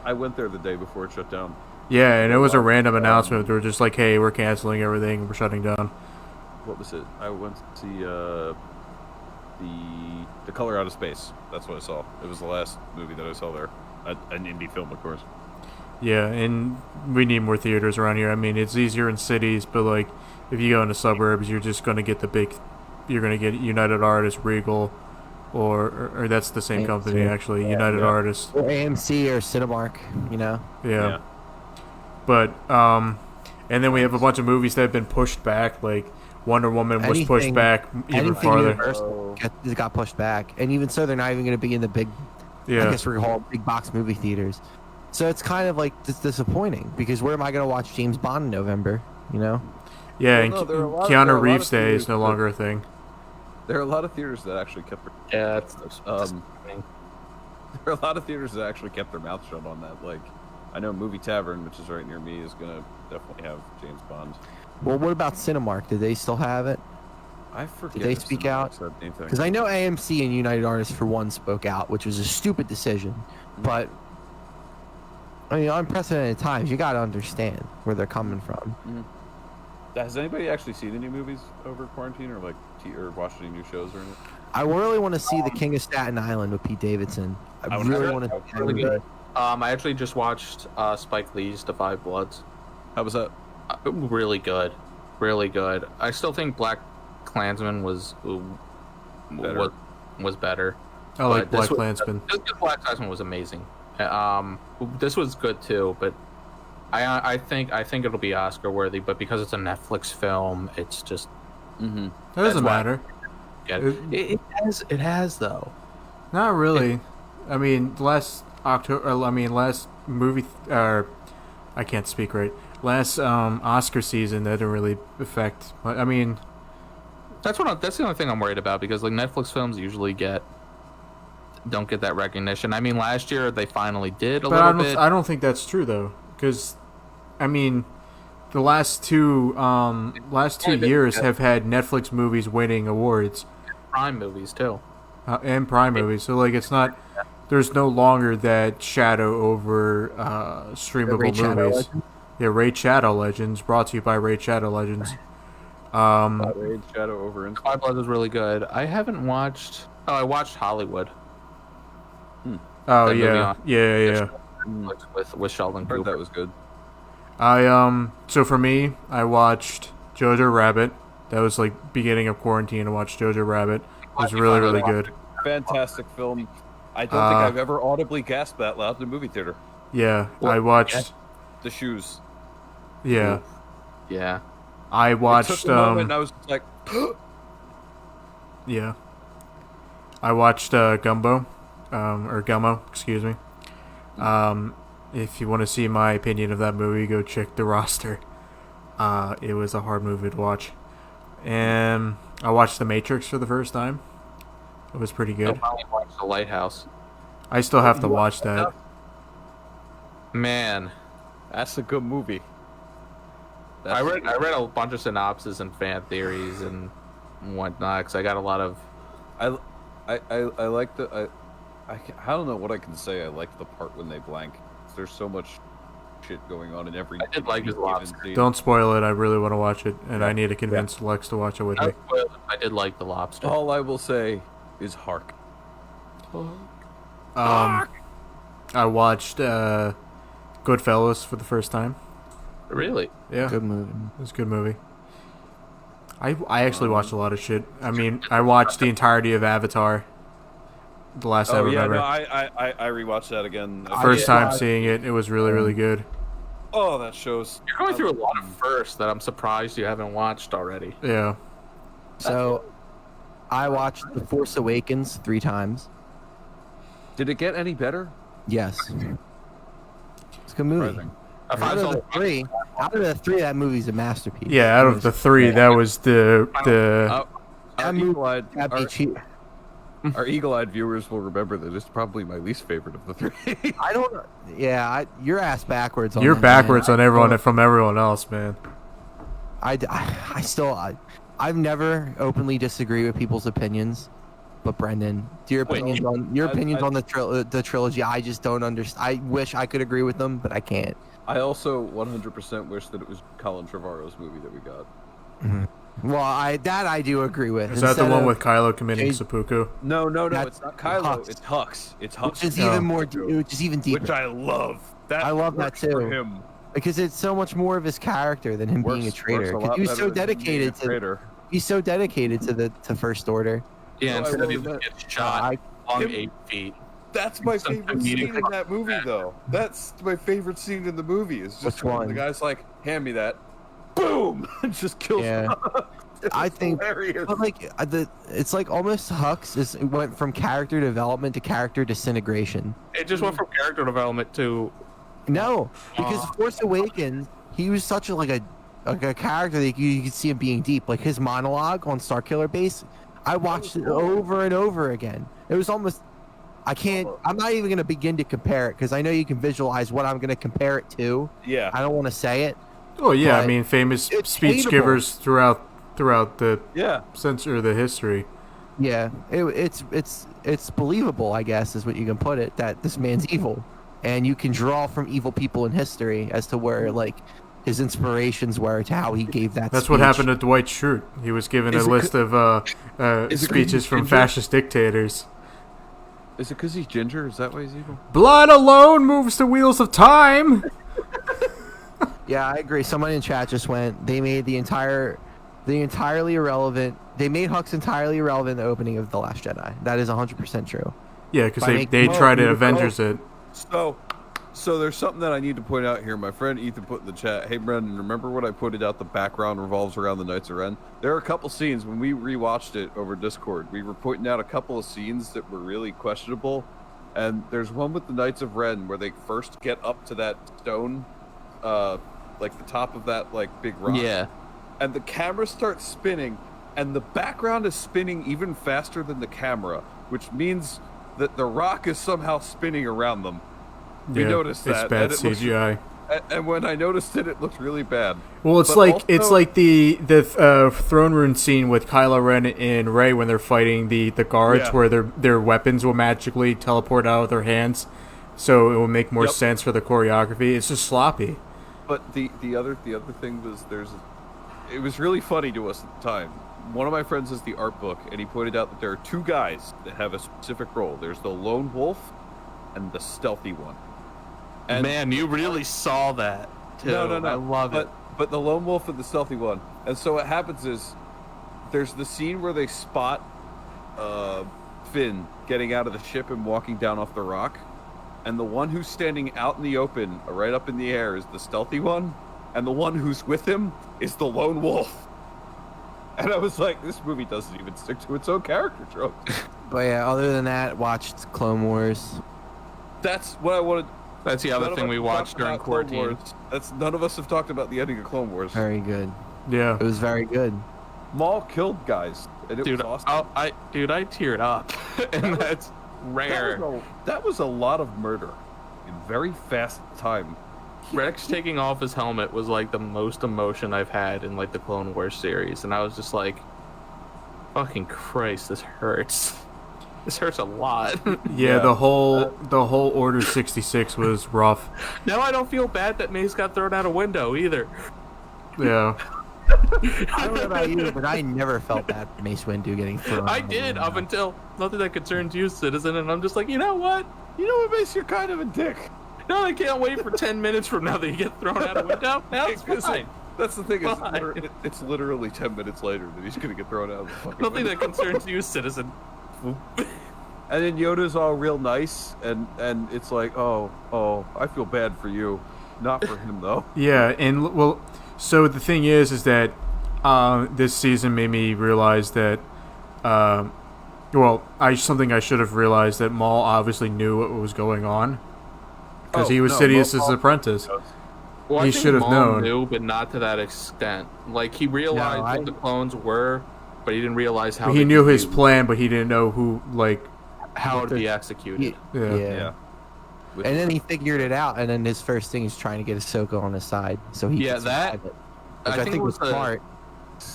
S2: I went there the day before it shut down.
S3: Yeah, and it was a random announcement. They were just like, hey, we're canceling everything. We're shutting down.
S2: What was it? I went to see The Color Out of Space. That's what I saw. It was the last movie that I saw there. An indie film, of course.
S3: Yeah, and we need more theaters around here. I mean, it's easier in cities, but like if you go into suburbs, you're just going to get you're going to get United Artists, Regal, or that's the same company actually,
S4: yeah,
S3: United Artists.
S4: Or AMC or Cinemark, you know?
S3: Yeah. But, and then we have a bunch of movies that have been pushed back, like Wonder Woman was pushed back even farther.
S4: Universal got pushed back, and even so, they're not even going to be in the big, I guess we're going to call it big box movie theaters. So it's kind of like disappointing, because where am I going to watch James Bond in November, you know?
S3: Yeah, and Keanu Reeves Day is no longer a thing.
S2: There are a lot of theaters that actually kept
S1: Yeah,
S2: there are a lot of theaters that actually kept their mouth shut on that. Like, I know Movie Tavern, which is right near me, is going to definitely have James Bond.
S4: Well, what about Cinemark? Did they still have it?
S2: I forget.
S4: Did they speak out? Because I know AMC and United Artists, for one, spoke out, which was a stupid decision. But, I mean, unprecedented times, you got to understand where they're coming from.
S2: Has anybody actually seen any movies over quarantine, or or watched any new shows or anything?
S4: I really want to see The King of Staten Island with Pete Davidson. I really want to.
S1: Really good. I actually just watched Spike Lee's The Five Bloods.
S2: How was that?
S1: Really good, really good. I still think Black Klansman was better.
S3: I like Black Klansman.
S1: Black Klansman was amazing. This was good too, but I think it'll be Oscar worthy. But because it's a Netflix film, it's just
S3: that doesn't matter.
S1: It has though.
S3: Not really. I mean, last movie. I can't speak right. Last Oscar season, that didn't really affect. I mean, that's the only thing I'm worried about, because like Netflix films usually don't get that recognition. I mean, last year they finally did a little bit. I don't think that's true though, because I mean, the last two years have had Netflix movies winning awards.
S1: Prime movies too.
S3: And Prime movies. So like, it's not. There's no longer that shadow over streamable movies. Yeah, Raid Shadow Legends, brought to you by Raid Shadow Legends.
S2: Raid Shadow over Instagram.
S1: Five Bloods was really good. I haven't watched. Oh, I watched Hollywood.
S3: Oh yeah.
S1: With Sheldon Cooper.
S2: That was good.
S3: So for me, I watched Jojo Rabbit. That was like beginning of quarantine. I watched Jojo Rabbit. It was really, really good.
S2: Fantastic film. I don't think I've ever audibly gasped that loud in the movie theater.
S3: Yeah, I watched
S2: The Shoes.
S3: Yeah.
S1: Yeah.
S3: I watched.
S2: It took a moment and I was like,
S3: yeah. I watched Gumbo, or Gummo, excuse me. If you want to see my opinion of that movie, go check the roster. It was a hard movie to watch. And I watched The Matrix for the first time. It was pretty good.
S1: I finally watched The Lighthouse.
S3: I still have to watch that.
S1: Man,
S2: that's a good movie.
S1: I read a bunch of synopses and fan theories and whatnot, because I got a lot of.
S2: I like the. I don't know what I can say. I like the part when they blank. There's so much shit going on in every.
S1: I did like his lobster.
S3: Don't spoil it. I really want to watch it, and I need to convince Lex to watch it with me.
S1: I did like the lobster.
S2: All I will say is hark.
S3: I watched Goodfellas for the first time.
S1: Really?
S3: Yeah.
S4: Good movie.
S3: It was a good movie. I actually watched a lot of shit. I mean, I watched the entirety of Avatar. The last I remember.
S2: No, I rewatched that again.
S3: First time seeing it, it was really, really good.
S2: Oh, that shows.
S1: You're going through a lot of firsts that I'm surprised you haven't watched already.
S3: Yeah.
S4: So, I watched The Force Awakens 3 times.
S2: Did it get any better?
S4: Yes. It's a good movie. Out of the three, that movie's a masterpiece.
S3: Yeah, out of the 3, that was the
S2: our eagle-eyed viewers will remember that it's probably my least favorite of the 3.
S4: I don't. Yeah, you're ass backwards.
S3: You're backwards on everyone from everyone else, man.
S4: I've never openly disagreed with people's opinions, but Brendan, your opinions on the trilogy, I just don't understand. I wish I could agree with them, but I can't.
S2: I also 100% wish that it was Colin Trevorrow's movie that we got.
S4: Mm-hmm. Well, I do agree with.
S3: Is that the
S4: Instead
S3: one
S4: of-
S3: with Kylo committing
S4: Jade-
S3: seppuku?
S2: No,
S4: That's
S2: it's not Kylo.
S4: Hux.
S2: It's Hux. It's Hux.
S4: Which is
S3: No.
S4: even more, which is even deeper.
S2: Which I love. That
S4: I love that
S2: works for
S4: too.
S2: him.
S4: Because it's so much more of his character than him being a
S2: Works
S4: traitor.
S2: a
S4: 'Cause
S2: lot
S4: he was
S2: better
S4: so
S2: than him being a
S4: dedicated to.
S2: traitor.
S4: He's so dedicated to First Order.
S1: Yeah,
S2: No, I
S1: instead
S2: love
S1: he
S2: that.
S1: gets shot
S4: I-
S1: along
S2: him-
S1: 8 feet.
S2: That's my
S1: Some
S2: favorite
S1: comedic
S2: scene in that movie, though. That's my favorite scene in the movie. Is just
S4: Which
S2: when
S4: one?
S2: the guy's like, "Hand me that," boom, and just kills
S4: Yeah.
S2: him.
S4: I
S2: It's
S4: think,
S2: hilarious.
S4: but like it's like almost Hux went from character development to character disintegration.
S1: It just went from character development to
S4: No, because Force Awakens, he was such a character that you could see him being deep. Like his monologue on Starkiller Base, I watched it over and over again. It was almost. I'm not even going to begin to compare it because I know you can visualize what I'm going to compare it to.
S2: Yeah.
S4: I don't want to say it.
S3: Oh yeah, I
S4: But
S3: mean famous
S4: it's
S3: speech
S4: hateable.
S3: givers throughout the
S2: Yeah.
S3: the history.
S4: Yeah, it's believable, I guess, is what you can put it, that this man's evil, and you can draw from evil people in history as to where like his inspirations were to how he gave that.
S3: That's what
S4: speech.
S3: happened to Dwight Schrute. He was given a
S2: Is it
S3: list of
S2: is it
S3: speeches
S2: 'cause
S3: from
S2: he's
S3: fascist dictators.
S2: Is it because he's ginger? Is that why he's evil?
S3: Blood alone moves the wheels of time.
S4: Yeah, I agree. Someone in chat just went. They made the entirely irrelevant. They made Hux entirely irrelevant in the opening of The Last Jedi. That is 100% true.
S3: Yeah, because
S4: By
S3: they
S4: making-
S3: tried to
S2: Oh,
S3: Avengers it.
S2: So there's something that I need to point out here. My friend Ethan put in the chat, "Hey Brendan, remember when I pointed out the background revolves around the Knights of Ren?" There are a couple scenes when we rewatched it over Discord. We were pointing out a couple of scenes that were really questionable, and there's one with the Knights of Ren where they first get up to that stone, like the top of that like big rock.
S1: yeah.
S2: And the camera starts spinning, and the background is spinning even faster than the camera, which means that the rock is somehow spinning around them. We
S3: Yeah,
S2: noticed that.
S3: It's bad
S2: and it looks-
S3: CGI.
S2: and when I noticed it, it looked really bad.
S3: Well, it's
S2: But
S3: like
S2: also-
S3: the throne room scene with Kylo Ren and Rey when they're fighting the guards,
S2: Yeah.
S3: where their weapons will magically teleport out of their hands, so it will make more
S2: Yep.
S3: sense for the choreography. It's just sloppy.
S2: But the other thing was it was really funny to us at the time. One of my friends has the art book, and he pointed out that there are two guys that have a specific role. There's the lone wolf and the stealthy one. And
S1: Man, you really saw that too.
S2: no.
S1: I love it.
S2: But the lone wolf and the stealthy one. And so what happens is there's the scene where they spot Finn getting out of the ship and walking down off the rock. And the one who's standing out in the open, right up in the air, is the stealthy one. And the one who's with him is the lone wolf. And I was like, this movie doesn't even stick to its own character trope.
S4: But yeah, other than that, watched Clone Wars.
S2: That's what I wanted.
S1: That's the other
S2: None of
S1: thing
S2: us
S1: we
S2: have
S1: watched
S2: talked
S1: during
S2: about Clone
S1: quarantine.
S2: Wars. None of us have talked about the ending of Clone Wars.
S4: Very good.
S3: Yeah.
S4: It was very good.
S2: Maul killed guys, and it
S1: Dude,
S2: was awesome.
S1: I teared up, and that's rare.
S2: That was a lot of murder in very fast time.
S1: Rex taking off his helmet was like the most emotion I've had in like the Clone Wars series, and I was just like, "Fucking Christ, this hurts. This hurts a lot."
S3: Yeah,
S2: Yeah.
S3: the whole Order 66 was rough.
S1: Now I don't feel bad that Mace got thrown out a window either.
S3: Yeah.
S4: I don't know about you, but I never felt that Mace Windu getting thrown.
S1: I
S4: out the
S1: did
S4: window.
S1: up until nothing that concerns you, citizen, and I'm just like, you know what?
S2: You know what makes you kind of a dick?
S1: No, I can't wait for 10 minutes from now that you get thrown out a window. Now it's
S2: Because
S1: fine.
S2: That's the thing.
S1: Fine.
S2: It's literally 10 minutes later that he's gonna get thrown out of the fucking
S1: Nothing
S2: window.
S1: that concerns you, citizen.
S2: And then Yoda's all real nice, and it's like, oh, I feel bad for you, not for him though.
S3: Yeah, and well, so the thing is that this season made me realize that, something I should have realized, that Maul obviously knew what was going on because
S2: Oh,
S3: he was
S2: no,
S3: Sidious's
S2: Maul-
S3: apprentice.
S1: Well,
S3: He
S1: I think
S3: should have
S1: Maul
S3: known.
S1: knew, but not to that extent. Like, he realized
S4: No, I-
S1: what the clones were, but he didn't realize how
S3: He
S1: they
S3: knew
S1: could
S3: his
S1: be-
S3: plan, but he didn't know who.
S1: how it would be executed.
S3: Yeah.
S4: Yeah. And then he figured it out, and then his first thing is trying to get Ahsoka on his side, so he
S1: Yeah,
S4: can survive it, which I think was
S1: the-
S4: smart.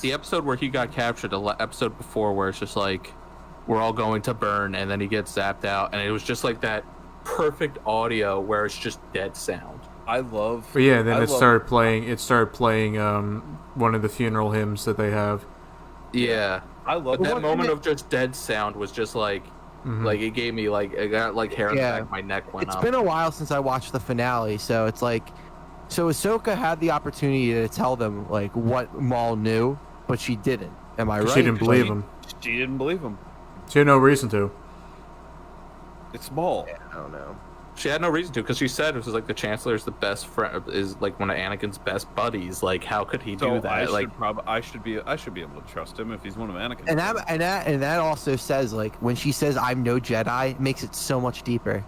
S1: The episode where he got captured, the episode before, where it's just like, we're all going to burn, and then he gets zapped out, and it was just like that perfect audio where it's just dead sound.
S2: I love.
S3: But yeah, then
S2: I
S3: it
S2: love-
S3: started playing. It started playing one of the funeral hymns that they have.
S1: Yeah.
S2: I love
S1: But that
S2: it.
S1: moment of just dead sound was just like, like it gave me like it got like hair in the back of my neck went
S4: It's
S1: up.
S4: been a while since I watched the finale, so it's like, so Ahsoka had the opportunity to tell them like what Maul knew, but she didn't. Am I right?
S3: She didn't believe him.
S2: She didn't believe him.
S3: She had no reason to.
S2: It's Maul.
S4: I don't know.
S1: She had no reason to, because she said it was like the Chancellor is the best friend, is like one of Anakin's best buddies. Like, how could he do that?
S2: I should be able to trust him if he's one of Anakin's.
S4: And that also says like when she says I'm no Jedi, it makes it so much deeper.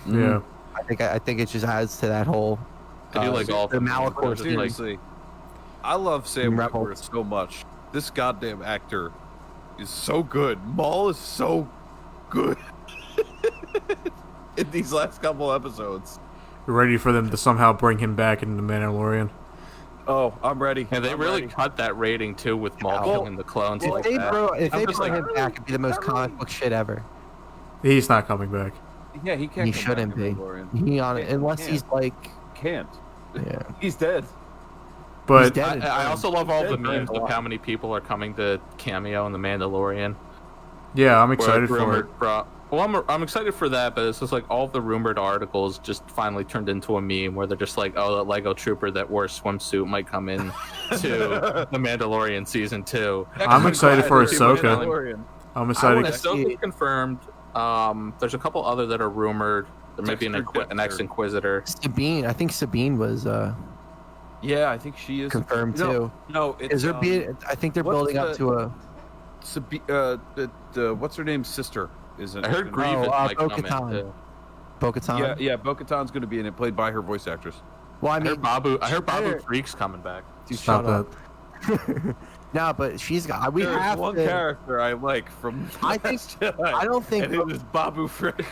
S3: Yeah.
S4: I think it just adds to that whole.
S1: I do like all
S4: the
S1: of them.
S4: Malachor
S1: Just,
S4: scene.
S1: like,
S2: Seriously, I love Sam
S4: Rebels.
S2: Witwer so much. This goddamn actor is so good. Maul is so good in these last couple episodes.
S3: We're ready for them to somehow bring him back into The Mandalorian.
S2: Oh, I'm ready.
S1: and they
S2: I'm
S1: really
S2: ready.
S1: cut that rating too with Maul
S4: Well,
S1: killing the clones.
S4: If
S1: like
S4: they
S1: that.
S4: bring
S1: just
S4: him
S1: like,
S4: back, it'd be the most comic book shit ever.
S3: He's not coming back.
S2: Yeah, he can't.
S4: He
S2: come
S4: shouldn't
S2: back
S4: be.
S2: in Mandalorian.
S4: He on it
S2: Can't-
S4: unless
S2: can't.
S4: he's like,
S2: Can't.
S4: yeah.
S2: He's dead.
S3: But
S4: dead.
S1: I also love all the
S2: Dead
S1: memes
S2: man.
S1: of how many people are coming to cameo in the Mandalorian.
S3: yeah, I'm
S1: Where
S3: excited
S1: it's
S3: for it.
S1: rumored well, I'm excited for that, but it's just like all the rumored articles just finally turned into a meme where they're just like, oh, the Lego trooper that wore a swimsuit might come in to the Mandalorian season 2.
S3: I'm excited for
S1: People
S3: Ahsoka.
S1: telling-
S3: I'm excited.
S4: wanna-
S1: Ahsoka's confirmed. There's a couple other that are rumored. There may be an
S2: Dexter.
S1: ex-Inquisitor.
S4: Sabine. I think Sabine was
S2: Yeah, I think she is
S4: confirmed too.
S2: No, it's
S4: Is there being? I think they're
S2: what's
S4: building up
S2: the-
S4: to a.
S2: what's her name's sister? Isn't
S1: I heard
S2: it?
S1: Grievous might come in
S4: Bo-Katan.
S1: too.
S4: Bo-Katan.
S2: Yeah, Bo-Katan's going to be in it, played by her voice actress.
S4: Well, I
S1: I
S4: mean,
S1: heard Babu
S4: better-
S1: Freak's coming back.
S4: dude,
S3: Stop
S4: shut
S3: that.
S4: up. No, but she's got. We
S2: There's
S4: have
S2: one
S4: to.
S2: character I like from
S4: I think-
S2: Last Jedi,
S4: I don't think.
S2: and it is Babu Frick.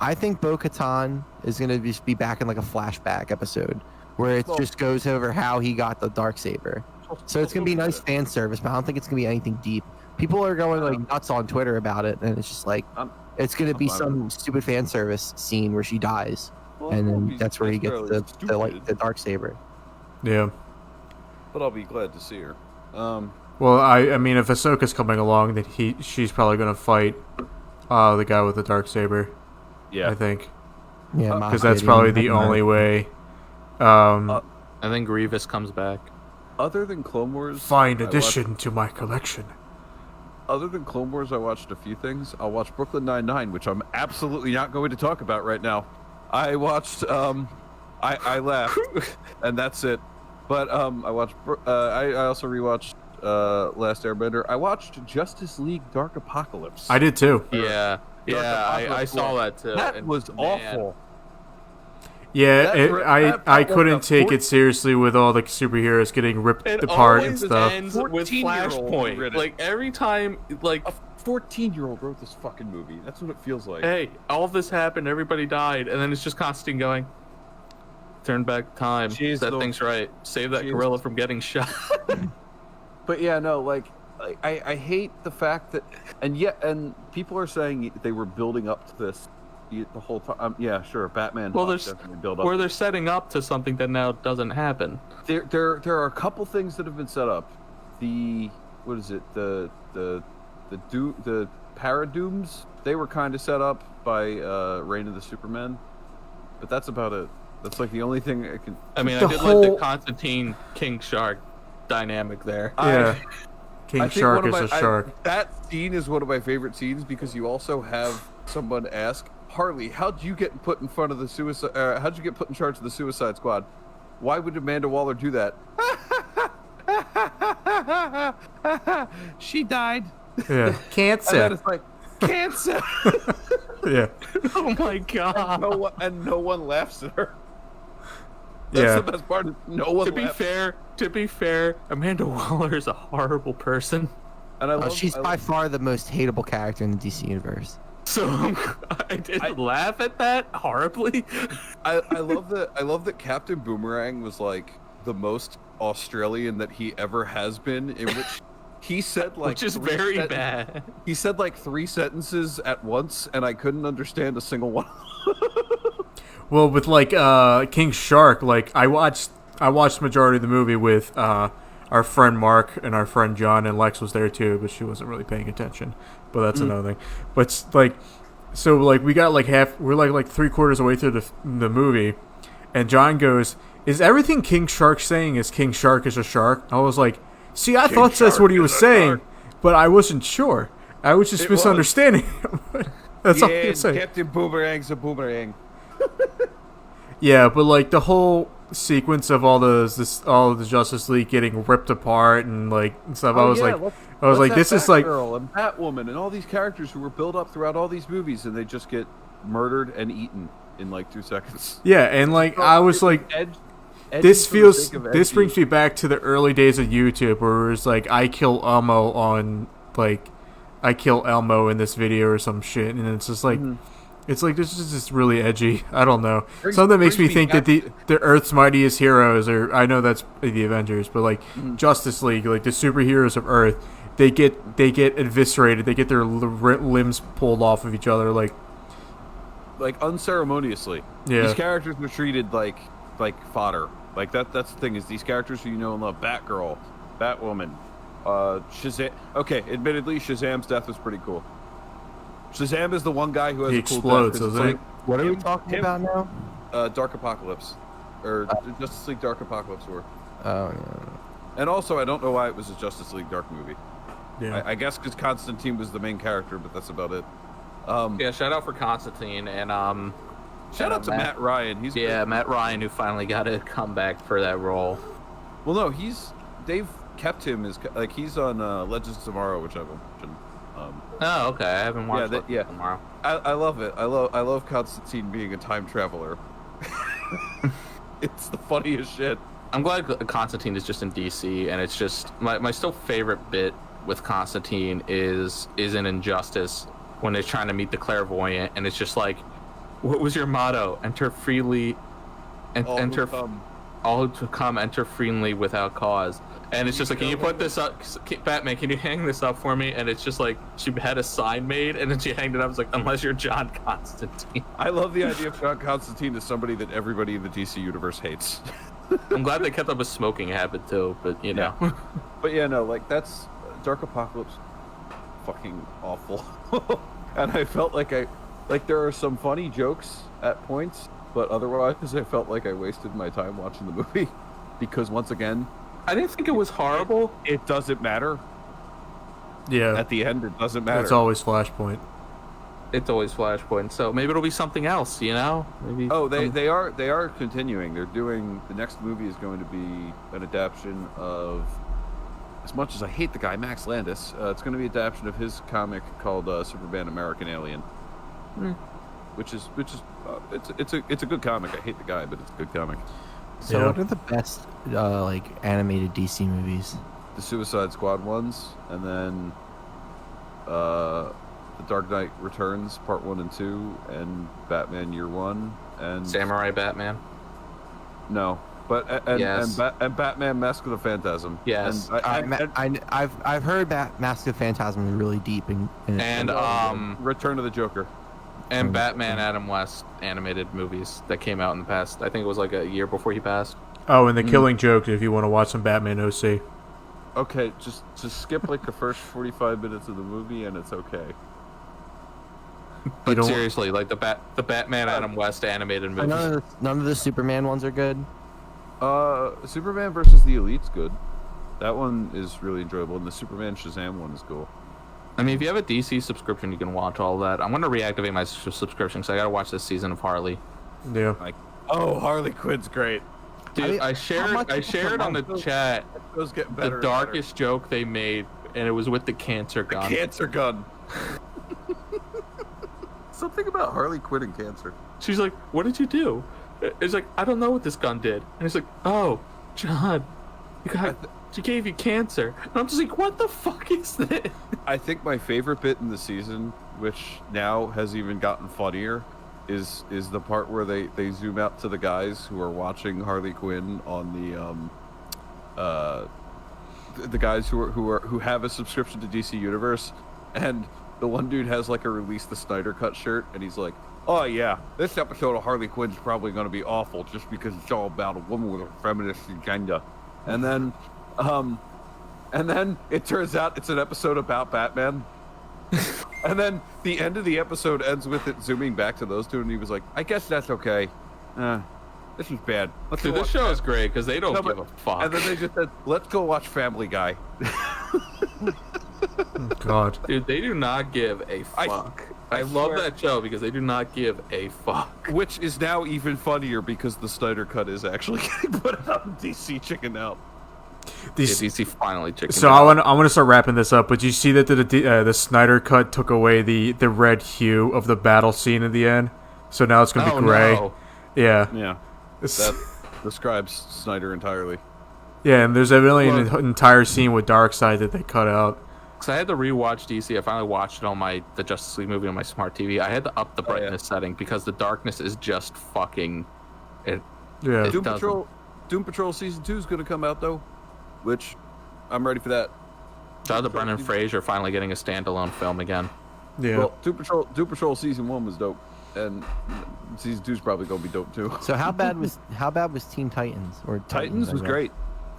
S4: I think Bo-Katan is gonna just be back in like a flashback episode where it
S2: Well-
S4: just goes over how he got the Darksaber. So it's gonna be nice fan service, but I don't think it's gonna be anything deep. People are going like nuts on Twitter about it, and it's just like it's gonna be
S2: fine
S4: some stupid fan service scene where she dies,
S2: Well,
S4: and
S2: it won't
S4: then
S2: be
S4: that's where he gets
S2: necessarily
S4: the Darksaber.
S3: Yeah.
S2: But I'll be glad to see her.
S3: Well, I mean, if Ahsoka's coming along, then she's probably gonna fight the guy with the Darksaber.
S2: Yeah.
S3: I think,
S4: Yeah,
S3: because that's probably the only way.
S1: And then Grievous comes back.
S2: Other than Clone Wars,
S3: Find
S2: I
S3: addition to my collection.
S2: Other than Clone Wars, I watched a few things. I watched Brooklyn Nine-Nine, which I'm absolutely not going to talk about right now. I watched, I laughed, and that's it. But I watched, I also rewatched Last Airbender. I watched Justice League Dark Apocalypse.
S3: I did too.
S1: Yeah, I
S2: Apocalypse
S1: saw that too.
S2: That
S1: and
S2: was
S1: man,
S2: awful.
S3: Yeah,
S2: That-
S3: I
S2: that
S3: I
S2: was
S3: couldn't
S2: a
S3: take it seriously with all the superheroes getting ripped
S1: It
S3: apart and
S1: always
S3: stuff.
S1: ends with
S2: 14-year-old
S1: Flashpoint.
S2: Reddit.
S1: Like every time, like,
S2: A 14-year-old wrote this fucking movie. That's what it feels like.
S1: hey, all this happened, everybody died, and then it's just Constantine going, turn back time.
S2: She's
S1: That
S2: the-
S1: thing's right. Save that
S2: she's-
S1: gorilla from getting shot.
S2: But yeah, no, like I hate the fact that, and people are saying they were building up to this the whole time. Yeah, sure, Batman.
S1: Well,
S2: does
S1: there's
S2: definitely build up.
S1: where they're setting up to something that now doesn't happen.
S2: There are a couple things that have been set up. What is it? The Paradooms. They were kind of set up by Reign of the Supermen, but that's about it. That's like the only thing I can.
S1: I mean,
S3: The
S1: I did like
S3: whole-
S1: the Constantine King Shark dynamic there.
S3: Yeah,
S2: I
S3: King
S2: think
S3: Shark
S2: one
S3: is
S2: of
S3: a shark.
S2: That scene is one of my favorite scenes because you also have someone ask Harley, "How'd you get put in front of the suicide? How'd you get put in charge of the Suicide Squad? Why would Amanda Waller do that?" She died.
S3: Yeah,
S2: And then
S3: cancer.
S2: it's like cancer.
S3: Yeah,
S1: Oh my god.
S2: no one laughs at her. That's
S3: yeah.
S2: the best part. Is no one.
S1: To be fair, Amanda Waller is a horrible person.
S2: And I love.
S4: She's
S2: I
S4: by
S2: love-
S4: far the most hateable character in the DC universe.
S1: So I did laugh at that horribly.
S2: I love that. I love that Captain Boomerang was like the most Australian that he ever has been. In which he said like,
S1: Which is
S2: three
S1: very
S2: sen-
S1: bad.
S2: He said like 3 sentences at once, and I couldn't understand a single one.
S3: Well, with like King Shark, like I watched the majority of the movie with our our friend Mark and our friend John, and Lex was there too, but she wasn't really paying attention. But that's another thing. But like, so like we got like we're like 3/4 away through the movie, and John goes, "Is everything King Shark's saying is King Shark is a shark?" I was like, "See, I thought that's what he was saying, but I wasn't sure. I was just misunderstanding him." That's all I can say.
S2: Captain Boomerang's a boomerang.
S3: Yeah, but like the whole sequence of all the Justice League getting ripped apart and like stuff, I was like, this is like
S2: Batgirl and Batwoman and all these characters who were built up throughout all these movies, and they just get murdered and eaten in like 2 seconds.
S3: Yeah, and like I was like, this brings me back to the early days of YouTube, where it was like I kill Elmo in this video or some shit, and it's just like. It's like this is just really edgy. I don't know. Something makes me think that the Earth's mightiest heroes, or I know that's the Avengers, but like Justice League, like the superheroes of Earth, they get eviscerated. They get their limbs pulled off of each other, like
S2: unceremoniously.
S3: Yeah.
S2: These characters were treated like fodder. Like that's the thing, is these characters who you know and love: Batgirl, Batwoman, Shazam. Okay, admittedly, Shazam's death was pretty cool. Shazam is the one guy who has
S3: he
S2: a cool
S3: explodes,
S2: death.
S3: doesn't he?
S4: What are we talking about now?
S2: Dark Apocalypse, or Justice League Dark Apocalypse War.
S4: Oh yeah.
S2: And also, I don't know why it was a Justice League Dark movie.
S3: Yeah.
S2: I guess because Constantine was the main character, but that's about it.
S1: Yeah, shout out for Constantine, and
S2: shout out to Matt Ryan. He's great.
S1: Matt Ryan, who finally got a comeback for that role.
S2: Well, no, they've kept him as like he's on Legends of Tomorrow, which I've been watching.
S1: Oh, okay. I haven't watched Tomorrow.
S2: I love it. I love Constantine being a time traveler. It's the funniest shit.
S1: I'm glad Constantine is just in DC, and it's just my still favorite bit with Constantine is in Injustice when they're trying to meet the clairvoyant, and it's just like, what was your motto? Enter freely, and enter freely without cause. And it's just like, can you put this up, Batman? Can you hang this up for me? And it's just like she had a sign made, and then she hanged it up. It's like, unless you're John Constantine.
S2: I love the idea of John Constantine as somebody that everybody in the DC universe hates.
S1: I'm glad they kept up a smoking habit too, but you know.
S2: Yeah. But yeah, no, like that's Dark Apocalypse, fucking awful. And I felt like there are some funny jokes at points, but otherwise I felt like I wasted my time watching the movie because once again.
S1: I didn't think it was horrible.
S2: It doesn't matter.
S3: Yeah.
S2: At the end, it doesn't matter.
S3: It's always Flashpoint.
S1: It's always Flashpoint. So maybe it'll be something else, you know? Maybe.
S2: Oh, they are continuing. They're doing the next movie is going to be an adaptation of. As much as I hate the guy, Max Landis, it's going to be an adaptation of his comic called Superman American Alien, which is it's a good comic. I hate the guy, but it's a good comic.
S4: So
S3: Yeah.
S4: what are the best like animated DC movies?
S2: The Suicide Squad ones, and then The Dark Knight Returns Part 1 and 2, and Batman Year 1, and
S1: Samurai Batman.
S2: No, but
S1: Yes.
S2: and Batman Mask of the Phantasm.
S1: Yes.
S2: And
S4: I've heard that Mask of Phantasm is really deep
S1: And
S2: Return of the Joker.
S1: and Batman Adam West animated movies that came out in the past. I think it was like a year before he passed.
S3: Oh, and The Killing Joke, if you want to watch some Batman OC.
S2: Okay, just skip like the first 45 minutes of the movie and it's okay.
S1: But seriously, like the Batman Adam West animated movies.
S4: None of the Superman ones are good.
S2: Superman versus the Elite's good. That one is really enjoyable, and the Superman Shazam one is cool.
S1: I mean, if you have a DC subscription, you can watch all that. I'm going to reactivate my subscription because I got to watch this season of Harley.
S3: Yeah.
S2: Like, oh, Harley Quinn's great.
S1: Dude, I shared on the chat the darkest joke they made, and it was with the cancer gun.
S2: Cancer gun. Something about Harley Quinn and cancer.
S1: She's like, "What did you do?" It's like, "I don't know what this gun did." And it's like, "Oh, John, she gave you cancer." And I'm just like, "What the fuck is this?"
S2: I think my favorite bit in the season, which now has even gotten funnier, is the part where they zoom out to the guys who are watching Harley Quinn on the guys who have a subscription to DC Universe, and the one dude has like a Release the Snyder Cut shirt, and he's like, "Oh yeah, this episode of Harley Quinn's probably going to be awful just because it's all about a woman with a feminist agenda." And then And then it turns out it's an episode about Batman. And then the end of the episode ends with it zooming back to those two, and he was like, I guess that's okay. This is bad.
S1: Dude, this show is great because they don't give a fuck.
S2: And then they just said, let's go watch Family Guy.
S3: God.
S1: Dude, they do not give a fuck. I love that show because they do not give a fuck.
S2: Which is now even funnier because the Snyder Cut is actually getting put out in DC Chicken Out.
S1: DC finally chicken.
S3: So I want to start wrapping this up. But you see that the Snyder Cut took away the red hue of the battle scene at the end, so now it's gonna be gray.
S1: No.
S3: Yeah.
S2: Yeah. That describes Snyder entirely.
S3: Yeah, and there's evidently an entire scene with Darkseid that they cut out.
S1: Because I had to rewatch DC. I finally watched it on the Justice League movie on my smart TV. I had to up the brightness setting because the darkness is just fucking.
S3: Yeah.
S2: Doom Patrol Season 2 is going to come out, though, which I'm ready for that.
S1: Shout out to Brendan Fraser finally getting a standalone film again.
S3: Yeah.
S2: Well, Doom Patrol Season 1 was dope, and Season 2 is probably going to be dope, too.
S4: So how bad was Teen Titans? Or
S2: Titans was great.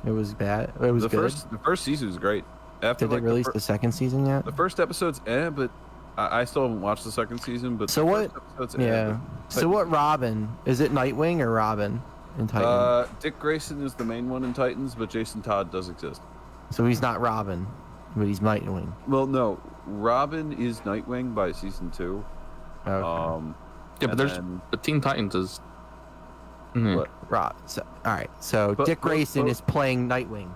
S4: It was bad. It was good.
S2: The first season was great. After
S4: Did they release the second season yet?
S2: The first episode's but I still haven't watched the second season. But
S4: so what? Yeah. So what? Robin? Is it Nightwing or Robin in Titans?
S2: Dick Grayson is the main one in Titans, but Jason Todd does exist.
S4: So he's not Robin, but he's Nightwing.
S2: Well, no, Robin is Nightwing by season 2.
S4: Okay.
S1: Yeah, but the Teen Titans is.
S2: What?
S4: All right. So Dick Grayson is playing Nightwing.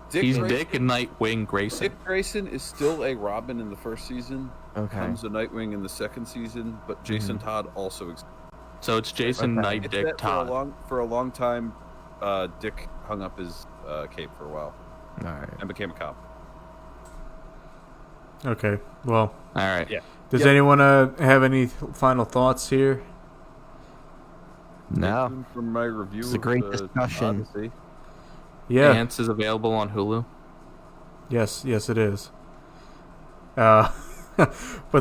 S1: He's Dick and Nightwing Grayson.
S2: Dick Grayson is still a Robin in the first season.
S4: Okay.
S2: Becomes a Nightwing in the second season, but Jason Todd also exists.
S1: So it's Jason Night Dick Todd.
S2: For a long time, Dick hung up his cape for a while.
S4: All right.
S2: And became a cop.
S3: Okay. Well.
S1: All right.
S2: Yeah.
S3: Does anyone have any final thoughts here?
S4: No.
S2: From my review,
S4: It's a great discussion.
S2: Odyssey.
S3: Yeah.
S1: Ants is available on Hulu.
S3: Yes, it is. But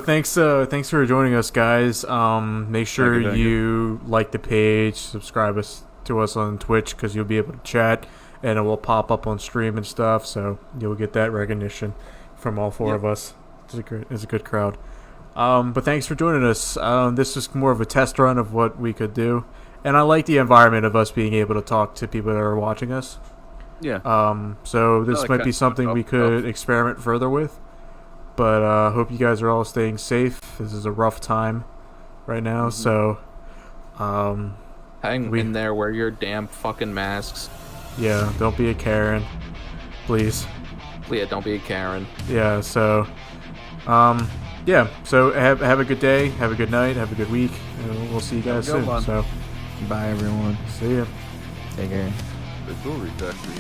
S3: thanks for joining us, guys. Make sure
S2: Thank
S3: you like the page, subscribe to us on Twitch because you'll be able to chat, and it will pop up on stream and stuff. So you'll get that recognition from all four of us. It's a good crowd. But thanks for joining us. This was more of a test run of what we could do, and I like the environment of us being able to talk to people that are watching us.
S2: Yeah.
S3: So this might be something we could experiment further with. But hope you guys are all staying safe. This is a rough time right now, so
S1: Hang in there, wear your damn fucking masks.
S3: Yeah, don't be a Karen, please.
S1: Yeah, don't be a Karen.
S3: Yeah, so yeah, so have a good day, have a good night, have a good week, and we'll see you guys soon. So
S4: Bye, everyone.
S3: see ya.
S4: Take care.
S2: The jewelry factory.